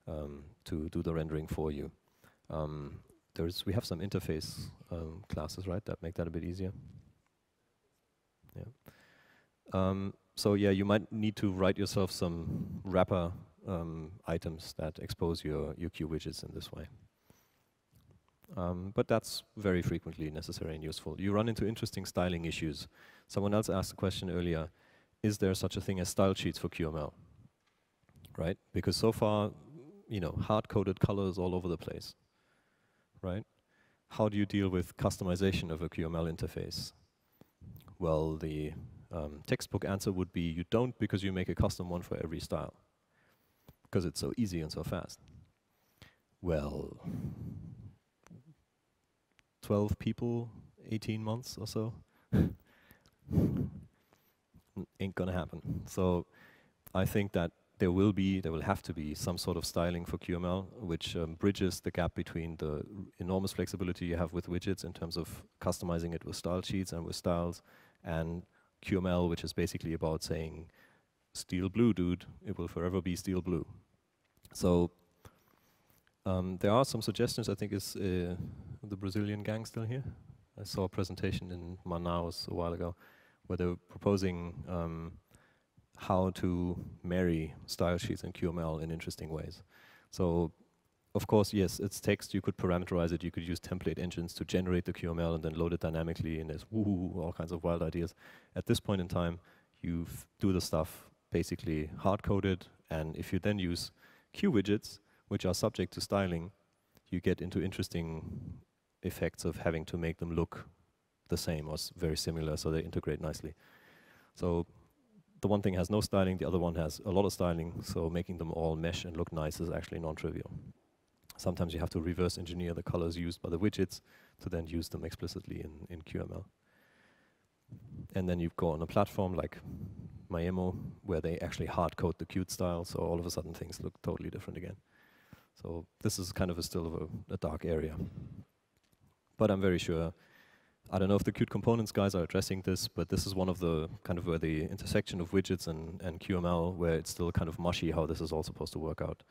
to do the rendering for you. We have some interface classes, right, that make that a bit easier. Yeah. So yeah, you might need to write yourself some wrapper items that expose your Q widgets in this way. But that's very frequently necessary and useful. You run into interesting styling issues. Someone else asked a question earlier, is there such a thing as style sheets for QML? Right? Because so far, you know, hard-coded colors all over the place. Right? How do you deal with customization of a QML interface? Well, the textbook answer would be you don't, because you make a custom one for every style. Because it's so easy and so fast. Well, 12 people, 18 months or so. Ain't gonna happen. So I think that there will have to be some sort of styling for QML, which bridges the gap between the enormous flexibility you have with widgets in terms of customizing it with style sheets and with styles, and QML, which is basically about saying, steel blue, dude, it will forever be steel blue. So there are some suggestions. I think is the Brazilian gang still here? I saw a presentation in Manaus a while ago where they were proposing how to marry style sheets and QML in interesting ways. So, of course, yes, it's text. You could parameterize it. You could use template engines to generate the QML and then load it dynamically, and there's all kinds of wild ideas. At this point in time, you do the stuff basically hard-coded, and if you then use Q widgets, which are subject to styling, you get into interesting effects of having to make them look the same or very similar, so they integrate nicely. So the one thing has no styling, the other one has a lot of styling, so making them all mesh and look nice is actually non-trivial. Sometimes you have to reverse engineer the colors used by the widgets to then use them explicitly in QML. And then you go on a platform like Maemo, where they actually hard-code the Qt style, so all of a sudden things look totally different again. So this is kind of still a dark area. But I'm very sure, I don't know if the Qt components guys are addressing this, but this is one of the kind of where the intersection of widgets and QML, where it's still kind of mushy how this is all supposed to work out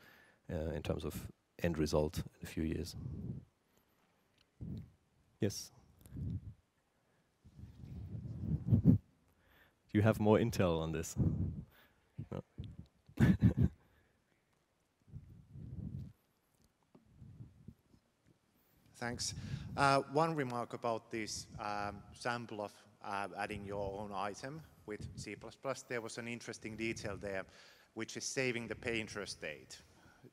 in terms of end result in a few years. Yes? Do you have more intel on this? No. Thanks. One remark about this sample of adding your own item with C++. There was an interesting detail there, which is saving the painter state.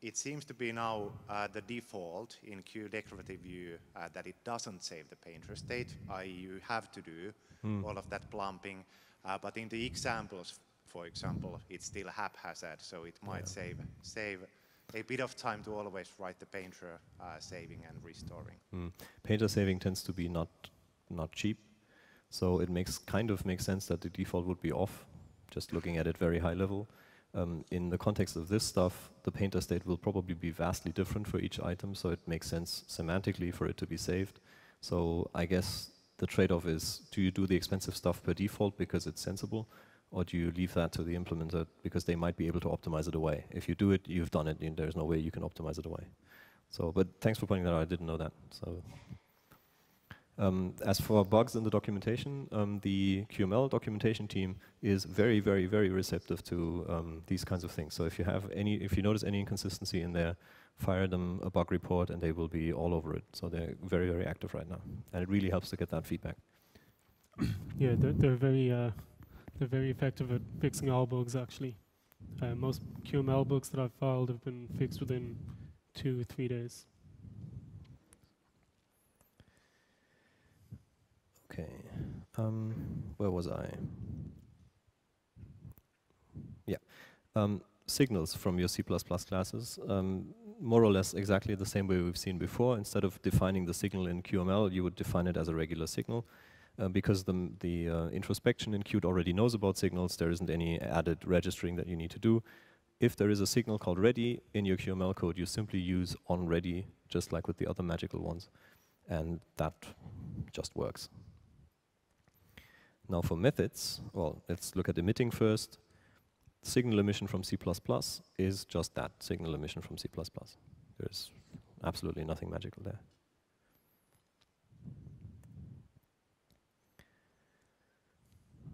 It seems to be now the default in QDeclarative view that it doesn't save the painter state, i.e. you have to do all of that plumbing. But in the examples, for example, it's still haphazard, so it might save a bit of time to always write the painter saving and restoring. Painter saving tends to be not cheap, so it kind of makes sense that the default would be off, just looking at it very high level. In the context of this stuff, the painter state will probably be vastly different for each item, so it makes sense semantically for it to be saved. So I guess the trade-off is, do you do the expensive stuff per default because it's sensible, or do you leave that to the implementer because they might be able to optimize it away? If you do it, you've done it, and there's no way you can optimize it away. So, but thanks for pointing that out, I didn't know that. So, as for bugs in the documentation, the QML documentation team is very, very, very receptive to these kinds of things. So if you notice any inconsistency in there, fire them a bug report and they will be all over it. So they're very, very active right now. And it really helps to get that feedback. Yeah, they're very effective at fixing all bugs, actually. Most QML bugs that I've filed have been fixed within 2-3 days. Okay, where was I? Yeah, signals from your C++ classes, more or less exactly the same way we've seen before. Instead of defining the signal in QML, you would define it as a regular signal. because the introspection in Qt already knows about signals, there isn't any added registering that you need to do. If there is a signal called ready in your QML code, you simply use onReady, just like with the other magical ones, and that just works. Now for methods, well, let's look at emitting first. Signal emission from C++ is just that, signal emission from C++. There's absolutely nothing magical there.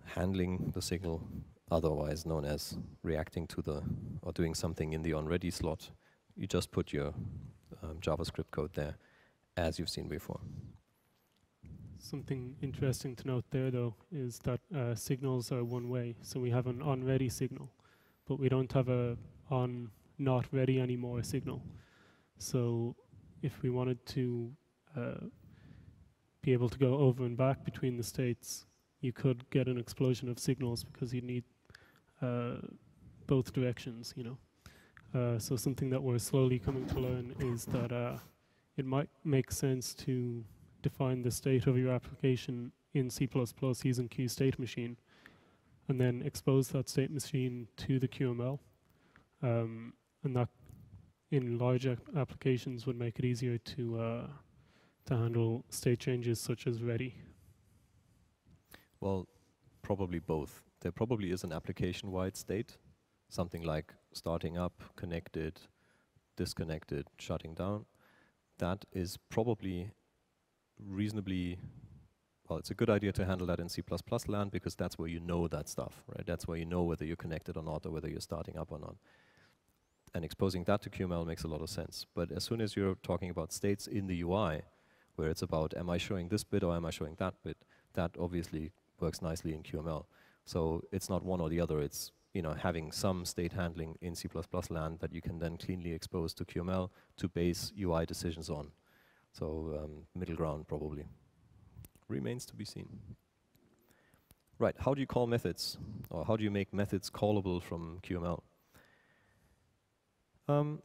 Handling the signal, otherwise known as reacting to the, or doing something in the onReady slot, you just put your JavaScript code there, as you've seen before. Something interesting to note there, though, is that signals are one way. So we have an onReady signal, but we don't have a on not ready anymore signal. So if we wanted to be able to go over and back between the states, you could get an explosion of signals because you need both directions, you know. So something that we're slowly coming to learn is that it might make sense to define the state of your application in C++ using QStateMachine, and then expose that state machine to the QML. And that, in large applications, would make it easier to handle state changes such as ready. Well, probably both. There probably is an application-wide state, something like starting up, connected, disconnected, shutting down. That is probably reasonably, well, it's a good idea to handle that in C++ land because that's where you know that stuff, right? That's where you know whether you're connected or not, or whether you're starting up or not. And exposing that to QML makes a lot of sense. But as soon as you're talking about states in the UI, where it's about, am I showing this bit or am I showing that bit, that obviously works nicely in QML. So it's not one or the other, it's, you know, having some state handling in C++ land that you can then cleanly expose to QML to base UI decisions on. So middle ground probably. Remains to be seen. Right, how do you call methods? Or how do you make methods callable from QML?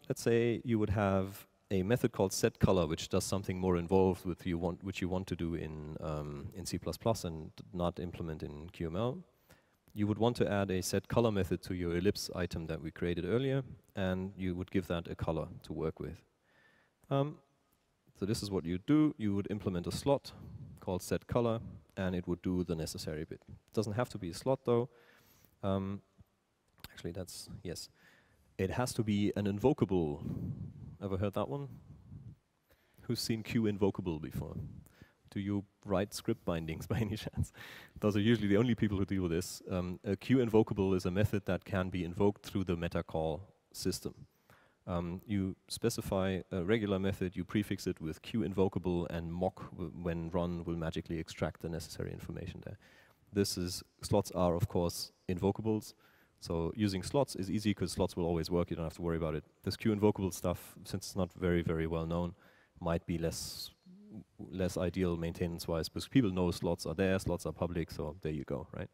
Let's say you would have a method called setColor, which does something more involved with which you want to do in C++ and not implement in QML. You would want to add a setColor method to your ellipse item that we created earlier, and you would give that a color to work with. So this is what you do. You would implement a slot called setColor, and it would do the necessary bit. It doesn't have to be a slot, though. Actually, that's, yes. It has to be an invocable. Ever heard that one? Who's seen QInvocable before? Do you write script bindings by any chance? Those are usually the only people who deal with this. A QInvocable is a method that can be invoked through the meta call system. You specify a regular method, you prefix it with QInvocable, and mock when run will magically extract the necessary information there. Slots are, of course, invocables. So using slots is easy because slots will always work, you don't have to worry about it. This QInvocable stuff, since it's not very, very well known, might be less ideal maintenance-wise because people know slots are there, slots are public, so there you go, right?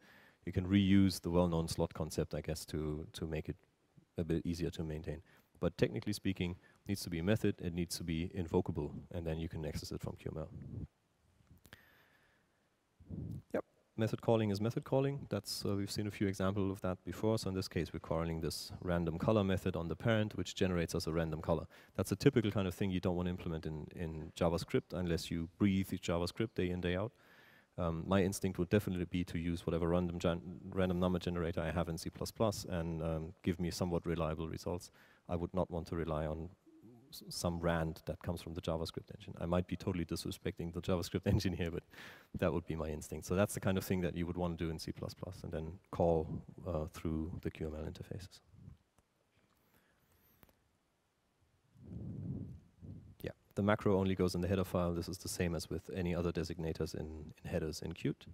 You can reuse the well-known slot concept, I guess, to make it a bit easier to maintain. But technically speaking, it needs to be a method, it needs to be invocable, and then you can access it from QML. Yep. Method calling is method calling. That's we've seen a few examples of that before. So in this case, we're calling this random color method on the parent, which generates us a random color. That's a typical kind of thing you don't want to implement in JavaScript unless you breathe JavaScript day in, day out. My instinct would definitely be to use whatever random number generator I have in C++ and give me somewhat reliable results. I would not want to rely on some rand that comes from the JavaScript engine. I might be totally disrespecting the JavaScript engine here, but that would be my instinct. So that's the kind of thing that you would want to do in C++ and then call through the QML interfaces. Yeah, the macro only goes in the header file. This is the same as with any other designators in headers in Qt.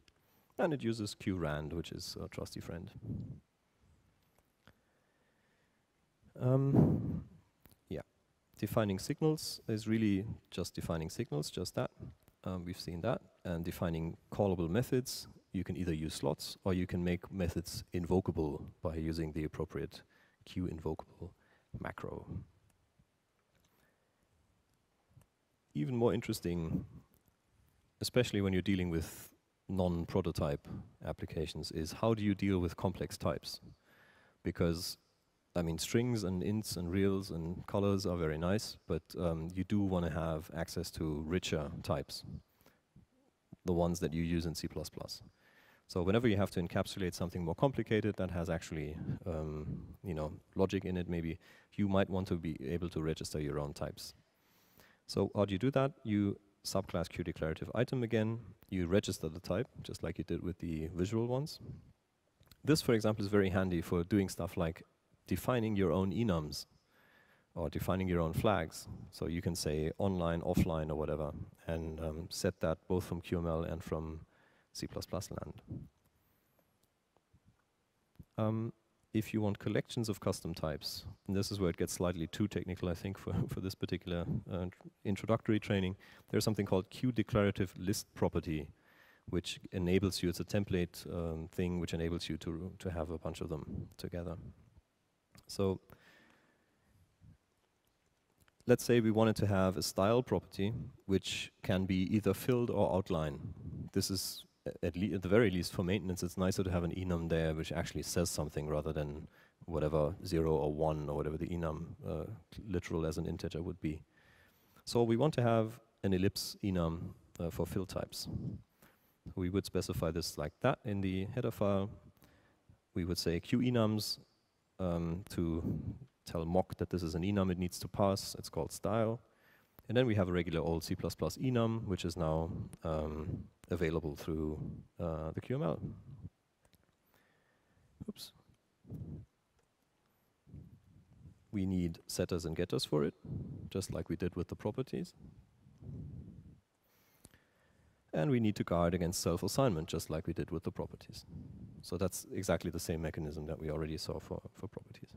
And it uses qrand, which is a trusty friend. Defining signals is really just defining signals, just that. We've seen that. And defining callable methods, you can either use slots or you can make methods invocable by using the appropriate QInvocable macro. Even more interesting, especially when you're dealing with non-prototype applications is how do you deal with complex types? Because, I mean, strings and ints and reals and colors are very nice, but you do want to have access to richer types, the ones that you use in C++. So whenever you have to encapsulate something more complicated that has actually, you know, logic in it, maybe you might want to be able to register your own types. So how do you do that? You subclass QDeclarative item again. You register the type, just like you did with the visual ones. This, for example, is very handy for doing stuff like defining your own enums or defining your own flags. So you can say online, offline, or whatever, and set that both from QML and from C++ land. If you want collections of custom types, and this is where it gets slightly too technical, I think, for this particular introductory training, there's something called QDeclarative list property, which enables you, it's a template thing which enables you to have a bunch of them together. So let's say we wanted to have a style property which can be either filled or outline. This is at the very least for maintenance, it's nicer to have an enum there which actually says something rather than whatever 0 or 1 or whatever the enum literal as an integer would be. So we want to have an ellipse enum for fill types. We would specify this like that in the header file. We would say QEnums to tell mock that this is an enum it needs to pass. It's called style. And then we have a regular old C++ enum, which is now available through the QML. Oops. We need setters and getters for it, just like we did with the properties. And we need to guard against self-assignment, just like we did with the properties. So that's exactly the same mechanism that we already saw for properties.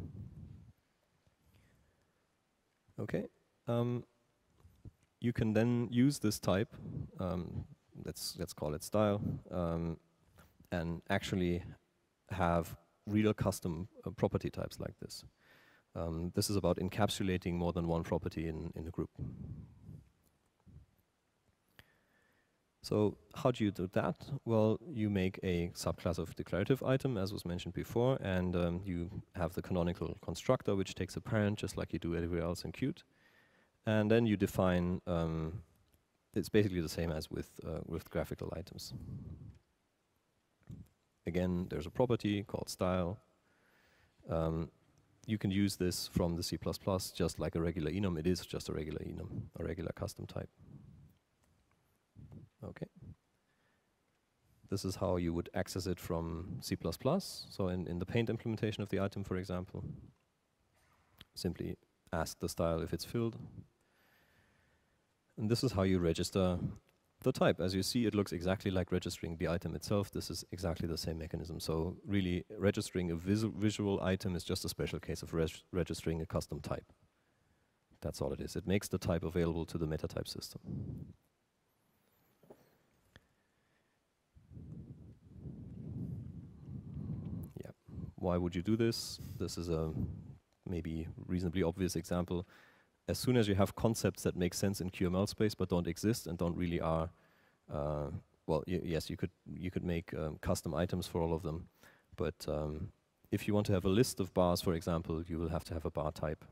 Okay. You can then use this type, let's call it style, and actually have real custom property types like this. This is about encapsulating more than one property in a group. So how do you do that? Well, you make a subclass of declarative item, as was mentioned before, and you have the canonical constructor, which takes a parent, just like you do everywhere else in Qt. And then you define, it's basically the same as with graphical items. Again, there's a property called style. You can use this from the C++ just like a regular enum. It is just a regular enum, a regular custom type. Okay. This is how you would access it from C++. So in the paint implementation of the item, for example, simply ask the style if it's filled. And this is how you register the type. As you see, it looks exactly like registering the item itself. This is exactly the same mechanism. So really, registering a visual item is just a special case of registering a custom type. That's all it is. It makes the type available to the metatype system. Yeah. Why would you do this? This is a maybe reasonably obvious example. As soon as you have concepts that make sense in QML space but don't exist and don't really are, well, yes, you could make custom items for all of them. But if you want to have a list of bars, for example, you will have to have a bar type.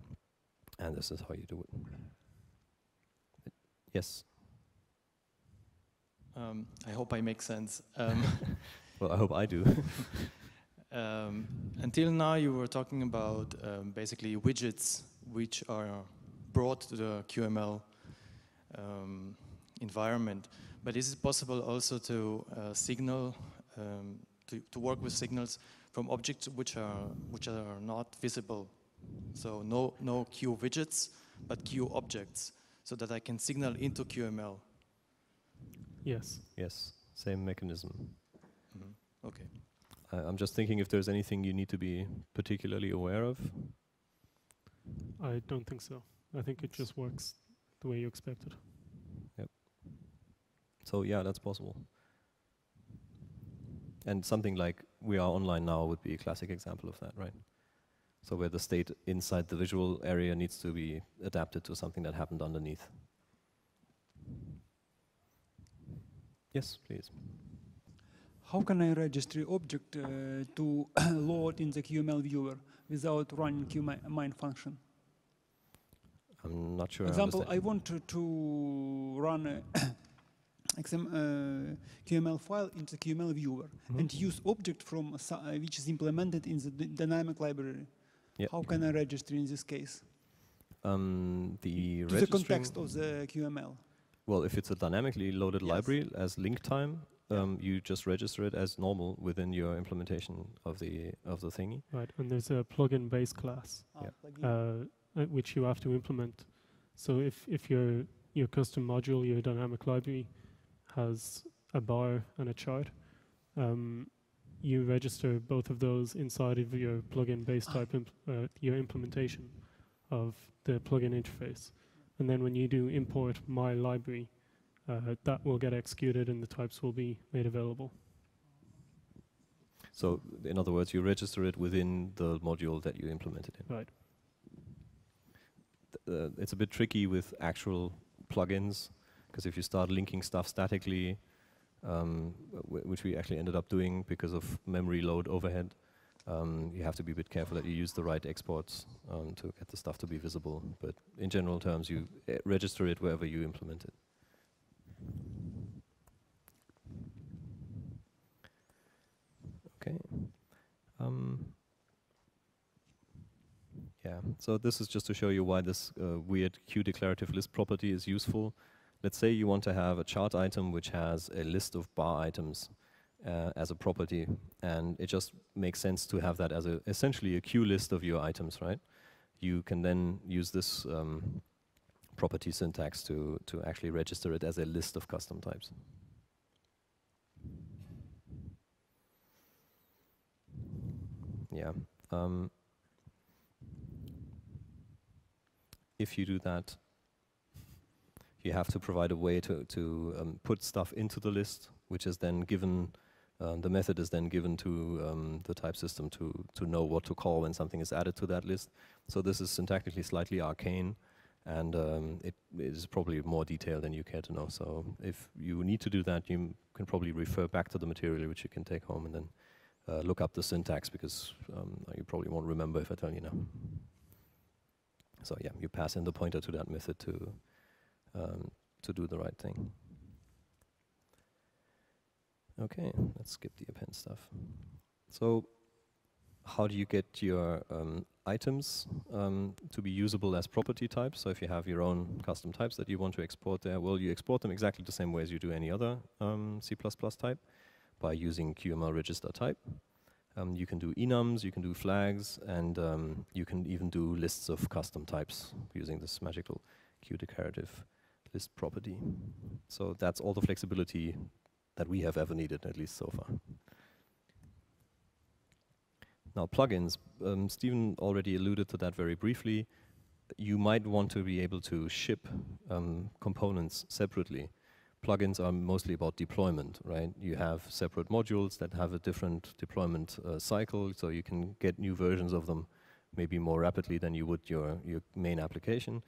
And this is how you do it. Yes? I hope I make sense. Well, I hope I do. Until now, you were talking about basically widgets which are brought to the QML environment. But is it possible also to signal, to work with signals from objects which are not visible? So no Q widgets, but Q objects, so that I can signal into QML. Yes. Yes, same mechanism. Mm-hmm. Okay. I'm just thinking if there's anything you need to be particularly aware of. I don't think so. I think it just works the way you expect it. Yep. So yeah, that's possible. And something like we are online now would be a classic example of that, right? So where the state inside the visual area needs to be adapted to something that happened underneath. Yes, please. how can I register object to load in the QML viewer without running QMine function? I'm not sure. For example, I want to run a QML file in the QML viewer and use object from which is implemented in the dynamic library. Yep. How can I register in this case? The context of the QML. Well, if it's a dynamically loaded library as link time, you just register it as normal within your implementation of the thingy. Right, and there's a plugin base class which you have to implement. So if your custom module, your dynamic library, has a bar and a chart, you register both of those inside of your plugin base type, your implementation of the plugin interface. And then when you do import my library, that will get executed and the types will be made available. So in other words, you register it within the module that you implemented in. Right. It's a bit tricky with actual plugins, because if you start linking stuff statically, which we actually ended up doing because of memory load overhead, you have to be a bit careful that you use the right exports to get the stuff to be visible. But in general terms, you register it wherever you implement it. Okay. Yeah, so this is just to show you why this weird QDeclarative list property is useful. Let's say you want to have a chart item which has a list of bar items as a property, and it just makes sense to have that as essentially a queue list of your items, right? You can then use this property syntax to actually register it as a list of custom types. Yeah. If you do that, you have to provide a way to put stuff into the list, which is then given, the method is then given to the type system to know what to call when something is added to that list. So this is syntactically slightly arcane, and it is probably more detailed than you care to know. So if you need to do that, you can probably refer back to the material which you can take home and then look up the syntax, because you probably won't remember if I tell you now. So yeah, you pass in the pointer to that method to do the right thing. Okay, let's skip the append stuff. So how do you get your items to be usable as property types? So if you have your own custom types that you want to export there, well, you export them exactly the same way as you do any other C++ type, by using QML register type. You can do enums, you can do flags, and you can even do lists of custom types using this magical QDeclarative list property. So that's all the flexibility that we have ever needed, at least so far. Now plugins, Stephen already alluded to that very briefly. You might want to be able to ship components separately. Plugins are mostly about deployment, right? You have separate modules that have a different deployment cycle, so you can get new versions of them maybe more rapidly than you would your main application.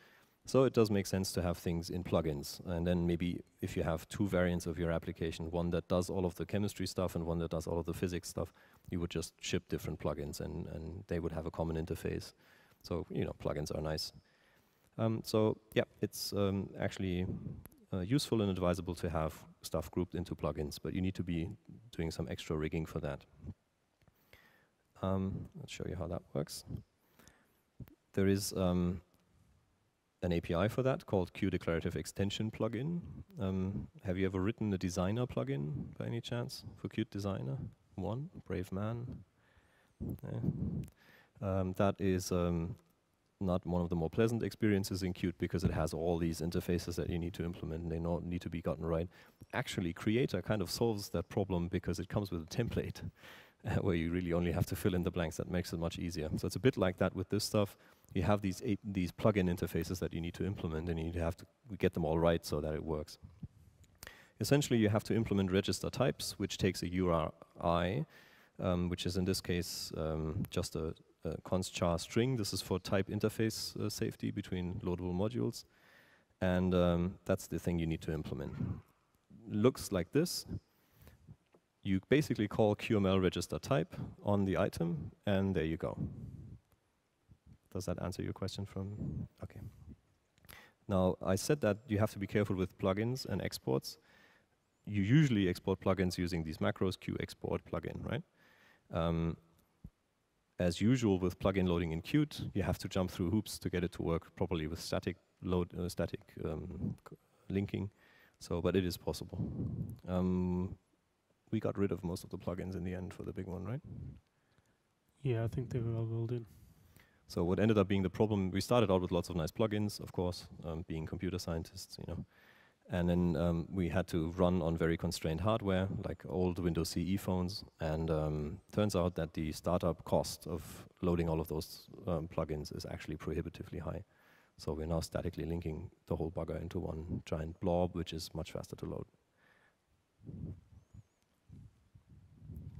So it does make sense to have things in plugins. And then maybe if you have two variants of your application, one that does all of the chemistry stuff and one that does all of the physics stuff, you would just ship different plugins and they would have a common interface. So, you know, plugins are nice. So yeah, it's actually useful and advisable to have stuff grouped into plugins, but you need to be doing some extra rigging for that. Let's show you how that works. There is an API for that called QDeclarative extension plugin. Have you ever written a designer plugin by any chance for Qt Designer? One, brave man. That is not one of the more pleasant experiences in Qt, because it has all these interfaces that you need to implement and they need to be gotten right. Actually, Creator kind of solves that problem because it comes with a template where you really only have to fill in the blanks. That makes it much easier. So it's a bit like that with this stuff. You have these plugin interfaces that you need to implement, and you have to get them all right so that it works. Essentially, you have to implement register types, which takes a URI, which is in this case just a const char string. This is for type interface safety between loadable modules. And that's the thing you need to implement. Looks like this. you basically call QML register type on the item, and there you go. Does that answer your question from? Okay. Now, I said that you have to be careful with plugins and exports. You usually export plugins using these macros, QExport plugin, right? As usual with plugin loading in Qt, you have to jump through hoops to get it to work properly with static linking. So, but it is possible. We got rid of most of the plugins in the end for the big one, right? Yeah, I think they were all rolled in. So what ended up being the problem, we started out with lots of nice plugins, of course, being computer scientists, you know. And then we had to run on very constrained hardware, like old Windows CE phones. And turns out that the startup cost of loading all of those plugins is actually prohibitively high. So we're now statically linking the whole bugger into one giant blob, which is much faster to load.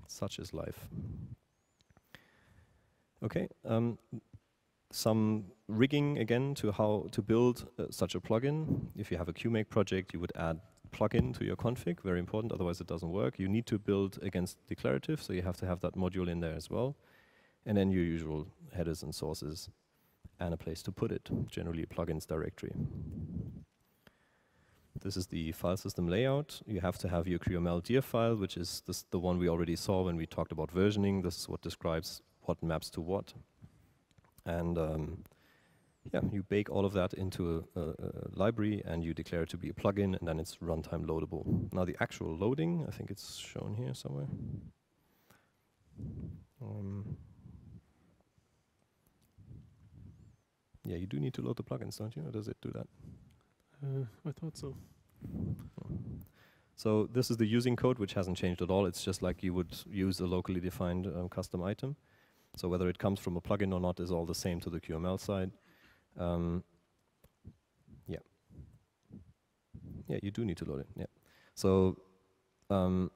Such is life. Okay, some rigging again to how to build such a plugin. If you have a QMake project, you would add plugin to your config, very important, otherwise it doesn't work. You need to build against declarative, so you have to have that module in there as well. And then your usual headers and sources and a place to put it, generally a plugins directory. This is the file system layout. You have to have your QML dir file, which is the one we already saw when we talked about versioning. This is what describes what maps to what. And yeah, you bake all of that into a library and you declare it to be a plugin, and then it's runtime loadable. Now the actual loading, I think it's shown here somewhere. Yeah, you do need to load the plugins, don't you? Or does it do that? I thought so. So this is the using code, which hasn't changed at all. It's just like you would use a locally defined custom item. So whether it comes from a plugin or not is all the same to the QML side. Yeah. Yeah, you do need to load it, yeah. So the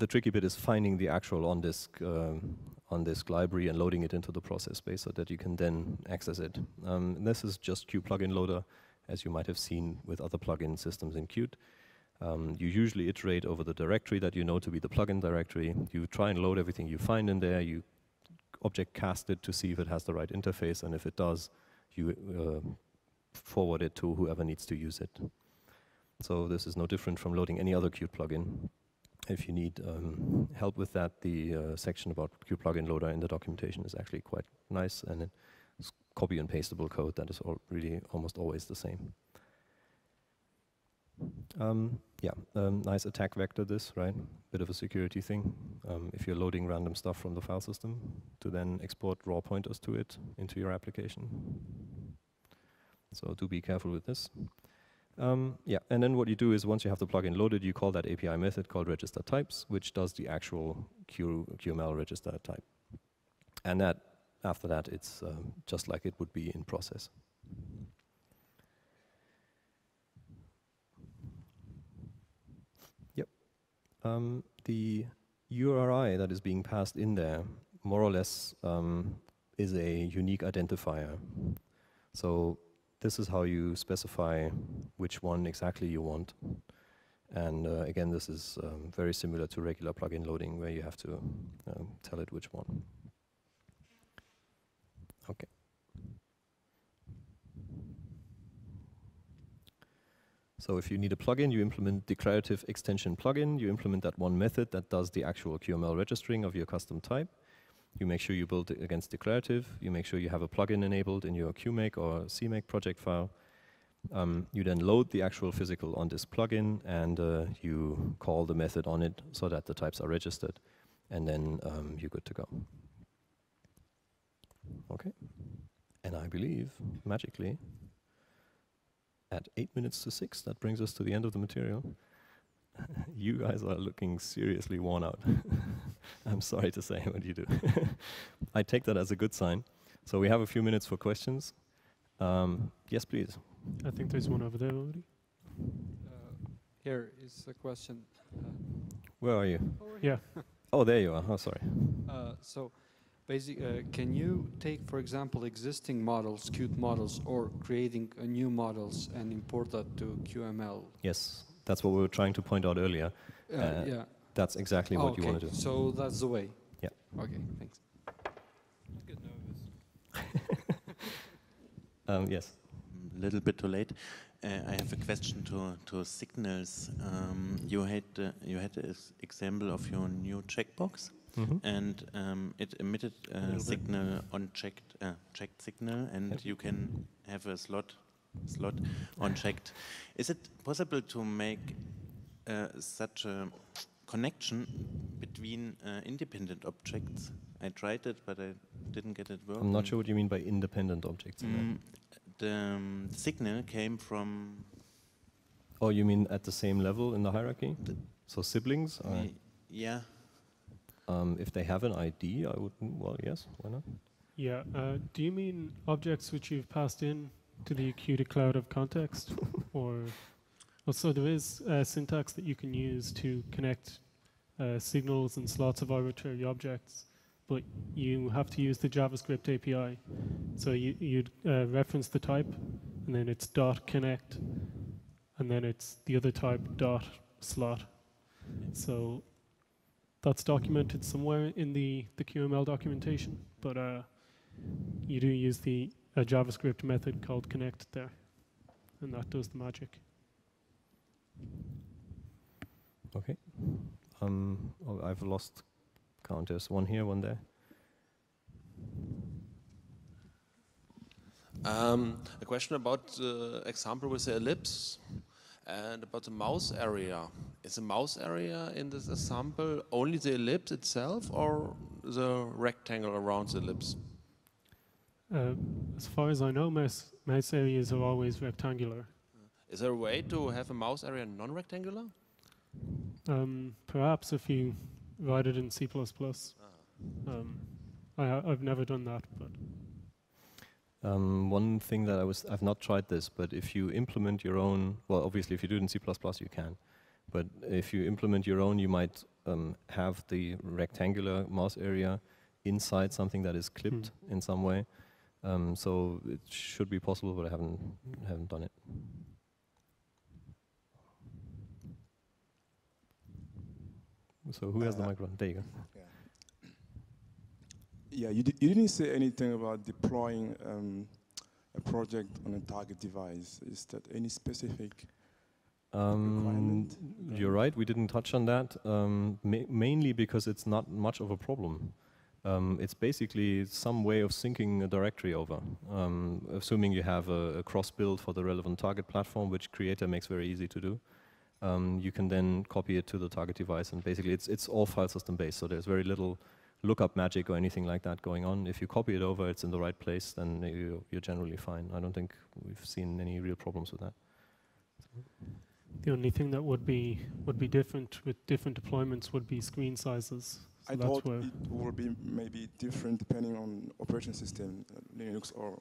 tricky bit is finding the actual on-disk library and loading it into the process space so that you can then access it. This is just QPlugin Loader, as you might have seen with other plugin systems in Qt. You usually iterate over the directory that you know to be the plugin directory. You try and load everything you find in there. You object cast it to see if it has the right interface, and if it does, you forward it to whoever needs to use it. So this is no different from loading any other Qt plugin. If you need help with that, the section about QPlugin Loader in the documentation is actually quite nice, and it's copy and pastable code that is really almost always the same. Nice attack vector this, right? Bit of a security thing. If you're loading random stuff from the file system to then export raw pointers to it into your application. So do be careful with this. And then what you do is once you have the plugin loaded, you call that API method called register types, which does the actual QML register type. And that after that, it's just like it would be in process. The URI that is being passed in there, more or less, is a unique identifier. So this is how you specify which one exactly you want. And again, this is very similar to regular plugin loading, where you have to tell it which one. Okay. So if you need a plugin, you implement declarative extension plugin. You implement that one method that does the actual QML registering of your custom type. You make sure you build it against declarative. You make sure you have a plugin enabled in your QMake or CMake project file. You then load the actual physical on-disk plugin, and you call the method on it so that the types are registered. And then you're good to go. Okay. And I believe, magically, at 8 minutes to 6, that brings us to the end of the material. You guys are looking seriously worn out. I'm sorry to say what you do. I take that as a good sign. So we have a few minutes for questions. Yes, please. I think there's one over there already. Here is a question. Where are you? Yeah. Oh, there you are. Oh, sorry. So, basically, can you take, for example, existing models, Qt models, or creating new models and import that to QML? Yes. That's what we were trying to point out earlier. Yeah. That's exactly what you want to do. So that's the way. Yeah. Okay, thanks. Get nervous. Yes. A little bit too late. I have a question to signals. You had this example of your new checkbox, and it emitted a signal on checked signal, and you can have a slot unchecked. Is it possible to make such a connection between independent objects? I tried it, but I didn't get it working. I'm not sure what you mean by independent objects. The signal came from... Oh, you mean at the same level in the hierarchy? So siblings? Yeah. If they have an ID, I would, well, yes, why not? Yeah, do you mean objects which you've passed in to the Q declarative context? Or, so there is a syntax that you can use to connect signals and slots of arbitrary objects, but you have to use the JavaScript API. So you'd reference the type, and then it's .connect, and then it's the other type .slot. So that's documented somewhere in the QML documentation, but you do use a JavaScript method called connect there, and that does the magic. Okay. Oh, I've lost count. There's one here, one there. A question about the example with the ellipse and about the mouse area. Is the mouse area in this example only the ellipse itself or the rectangle around the ellipse? As far as I know, mouse areas are always rectangular. Is there a way to have a mouse area non-rectangular? Perhaps if you write it in C++. I've never done that, but one thing that I've not tried this, but if you implement your own, well, obviously if you do it in C++, you can, but if you implement your own, you might have the rectangular mouse area inside something that is clipped in some way. So it should be possible, but I haven't done it. So who has the microphone? There you go. Yeah, you didn't say anything about deploying a project on a target device. Is that any specific requirement? You're right, we didn't touch on that, mainly because it's not much of a problem. It's basically some way of syncing a directory over, assuming you have a cross build for the relevant target platform, which Creator makes very easy to do. You can then copy it to the target device, and basically it's all file system based, so there's very little lookup magic or anything like that going on. If you copy it over, it's in the right place, then you're generally fine. I don't think we've seen any real problems with that. the only thing that would be different with different deployments would be screen sizes. So I thought it would be maybe different depending on operating system, Linux or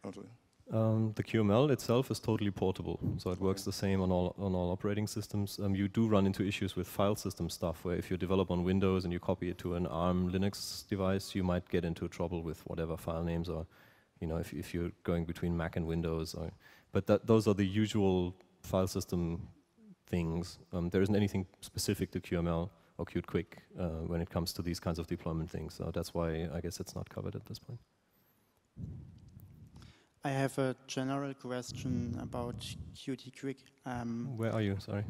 other. The QML itself is totally portable, so it works the same on all operating systems. You do run into issues with file system stuff, where if you develop on Windows and you copy it to an ARM Linux device, you might get into trouble with whatever file names, or if you're going between Mac and Windows. But those are the usual file system things. There isn't anything specific to QML or Qt Quick when it comes to these kinds of deployment things. So that's why I guess it's not covered at this point. I have a general question about Qt Quick. Where are you? Sorry.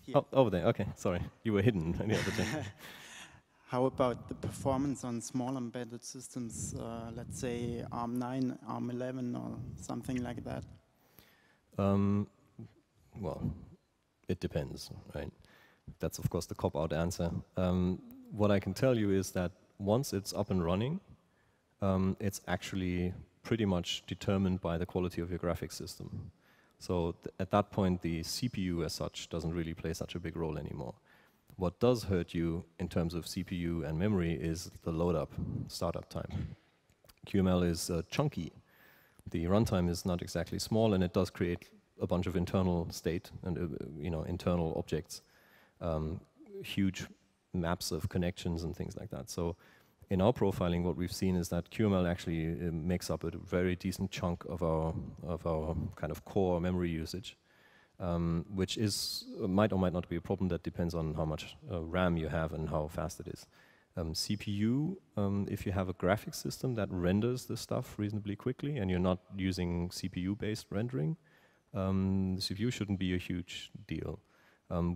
Here. Oh, over there. Okay, sorry. You were hidden in the other thing. How about the performance on small embedded systems, let's say ARM9, ARM11 or something like that? Well, it depends, right? That's of course the cop-out answer. What I can tell you is that once it's up and running, it's actually pretty much determined by the quality of your graphics system. So at that point, the CPU as such doesn't really play such a big role anymore. What does hurt you in terms of CPU and memory is the load-up, startup time. QML is chunky. The runtime is not exactly small, and it does create a bunch of internal state and internal objects, huge maps of connections and things like that. So in our profiling, what we've seen is that QML actually makes up a very decent chunk of our kind of core memory usage. which is might or might not be a problem. That depends on how much RAM you have and how fast it is. CPU, if you have a graphics system that renders the stuff reasonably quickly and you're not using CPU-based rendering, the CPU shouldn't be a huge deal.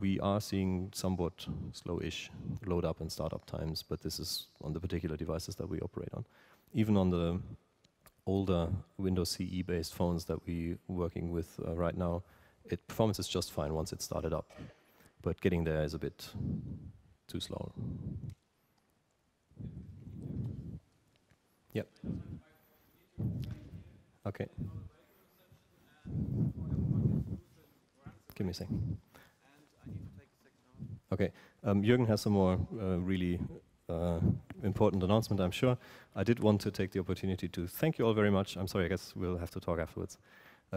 We are seeing somewhat slow-ish load up and startup times, but this is on the particular devices that we operate on. Even on the older Windows CE-based phones that we're working with right now, performance is just fine once it's started up, but getting there is a bit too slow. Yep. Okay. Give me a second. Okay. Jürgen has some more really important announcement, I'm sure. I did want to take the opportunity to thank you all very much. I'm sorry, I guess we'll have to talk afterwards.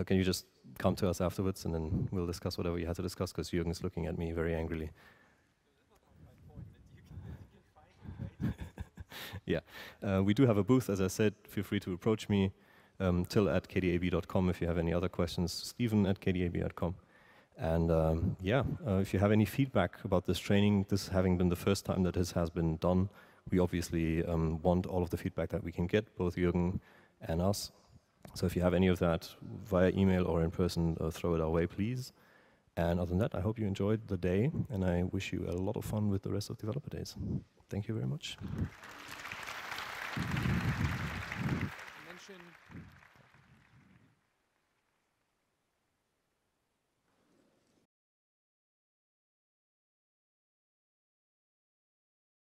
Can you just come to us afterwards and then we'll discuss whatever you had to discuss, because Jürgen's looking at me very angrily. Yeah, we do have a booth, as I said. Feel free to approach me, till@kdab.com if you have any other questions, Stephen@kdab.com. And yeah, if you have any feedback about this training, this having been the first time that this has been done, we obviously want all of the feedback that we can get, both Jürgen and us. So if you have any of that via email or in person, throw it our way, please. And other than that, I hope you enjoyed the day, and I wish you a lot of fun with the rest of Developer Days. Thank you very much. Mention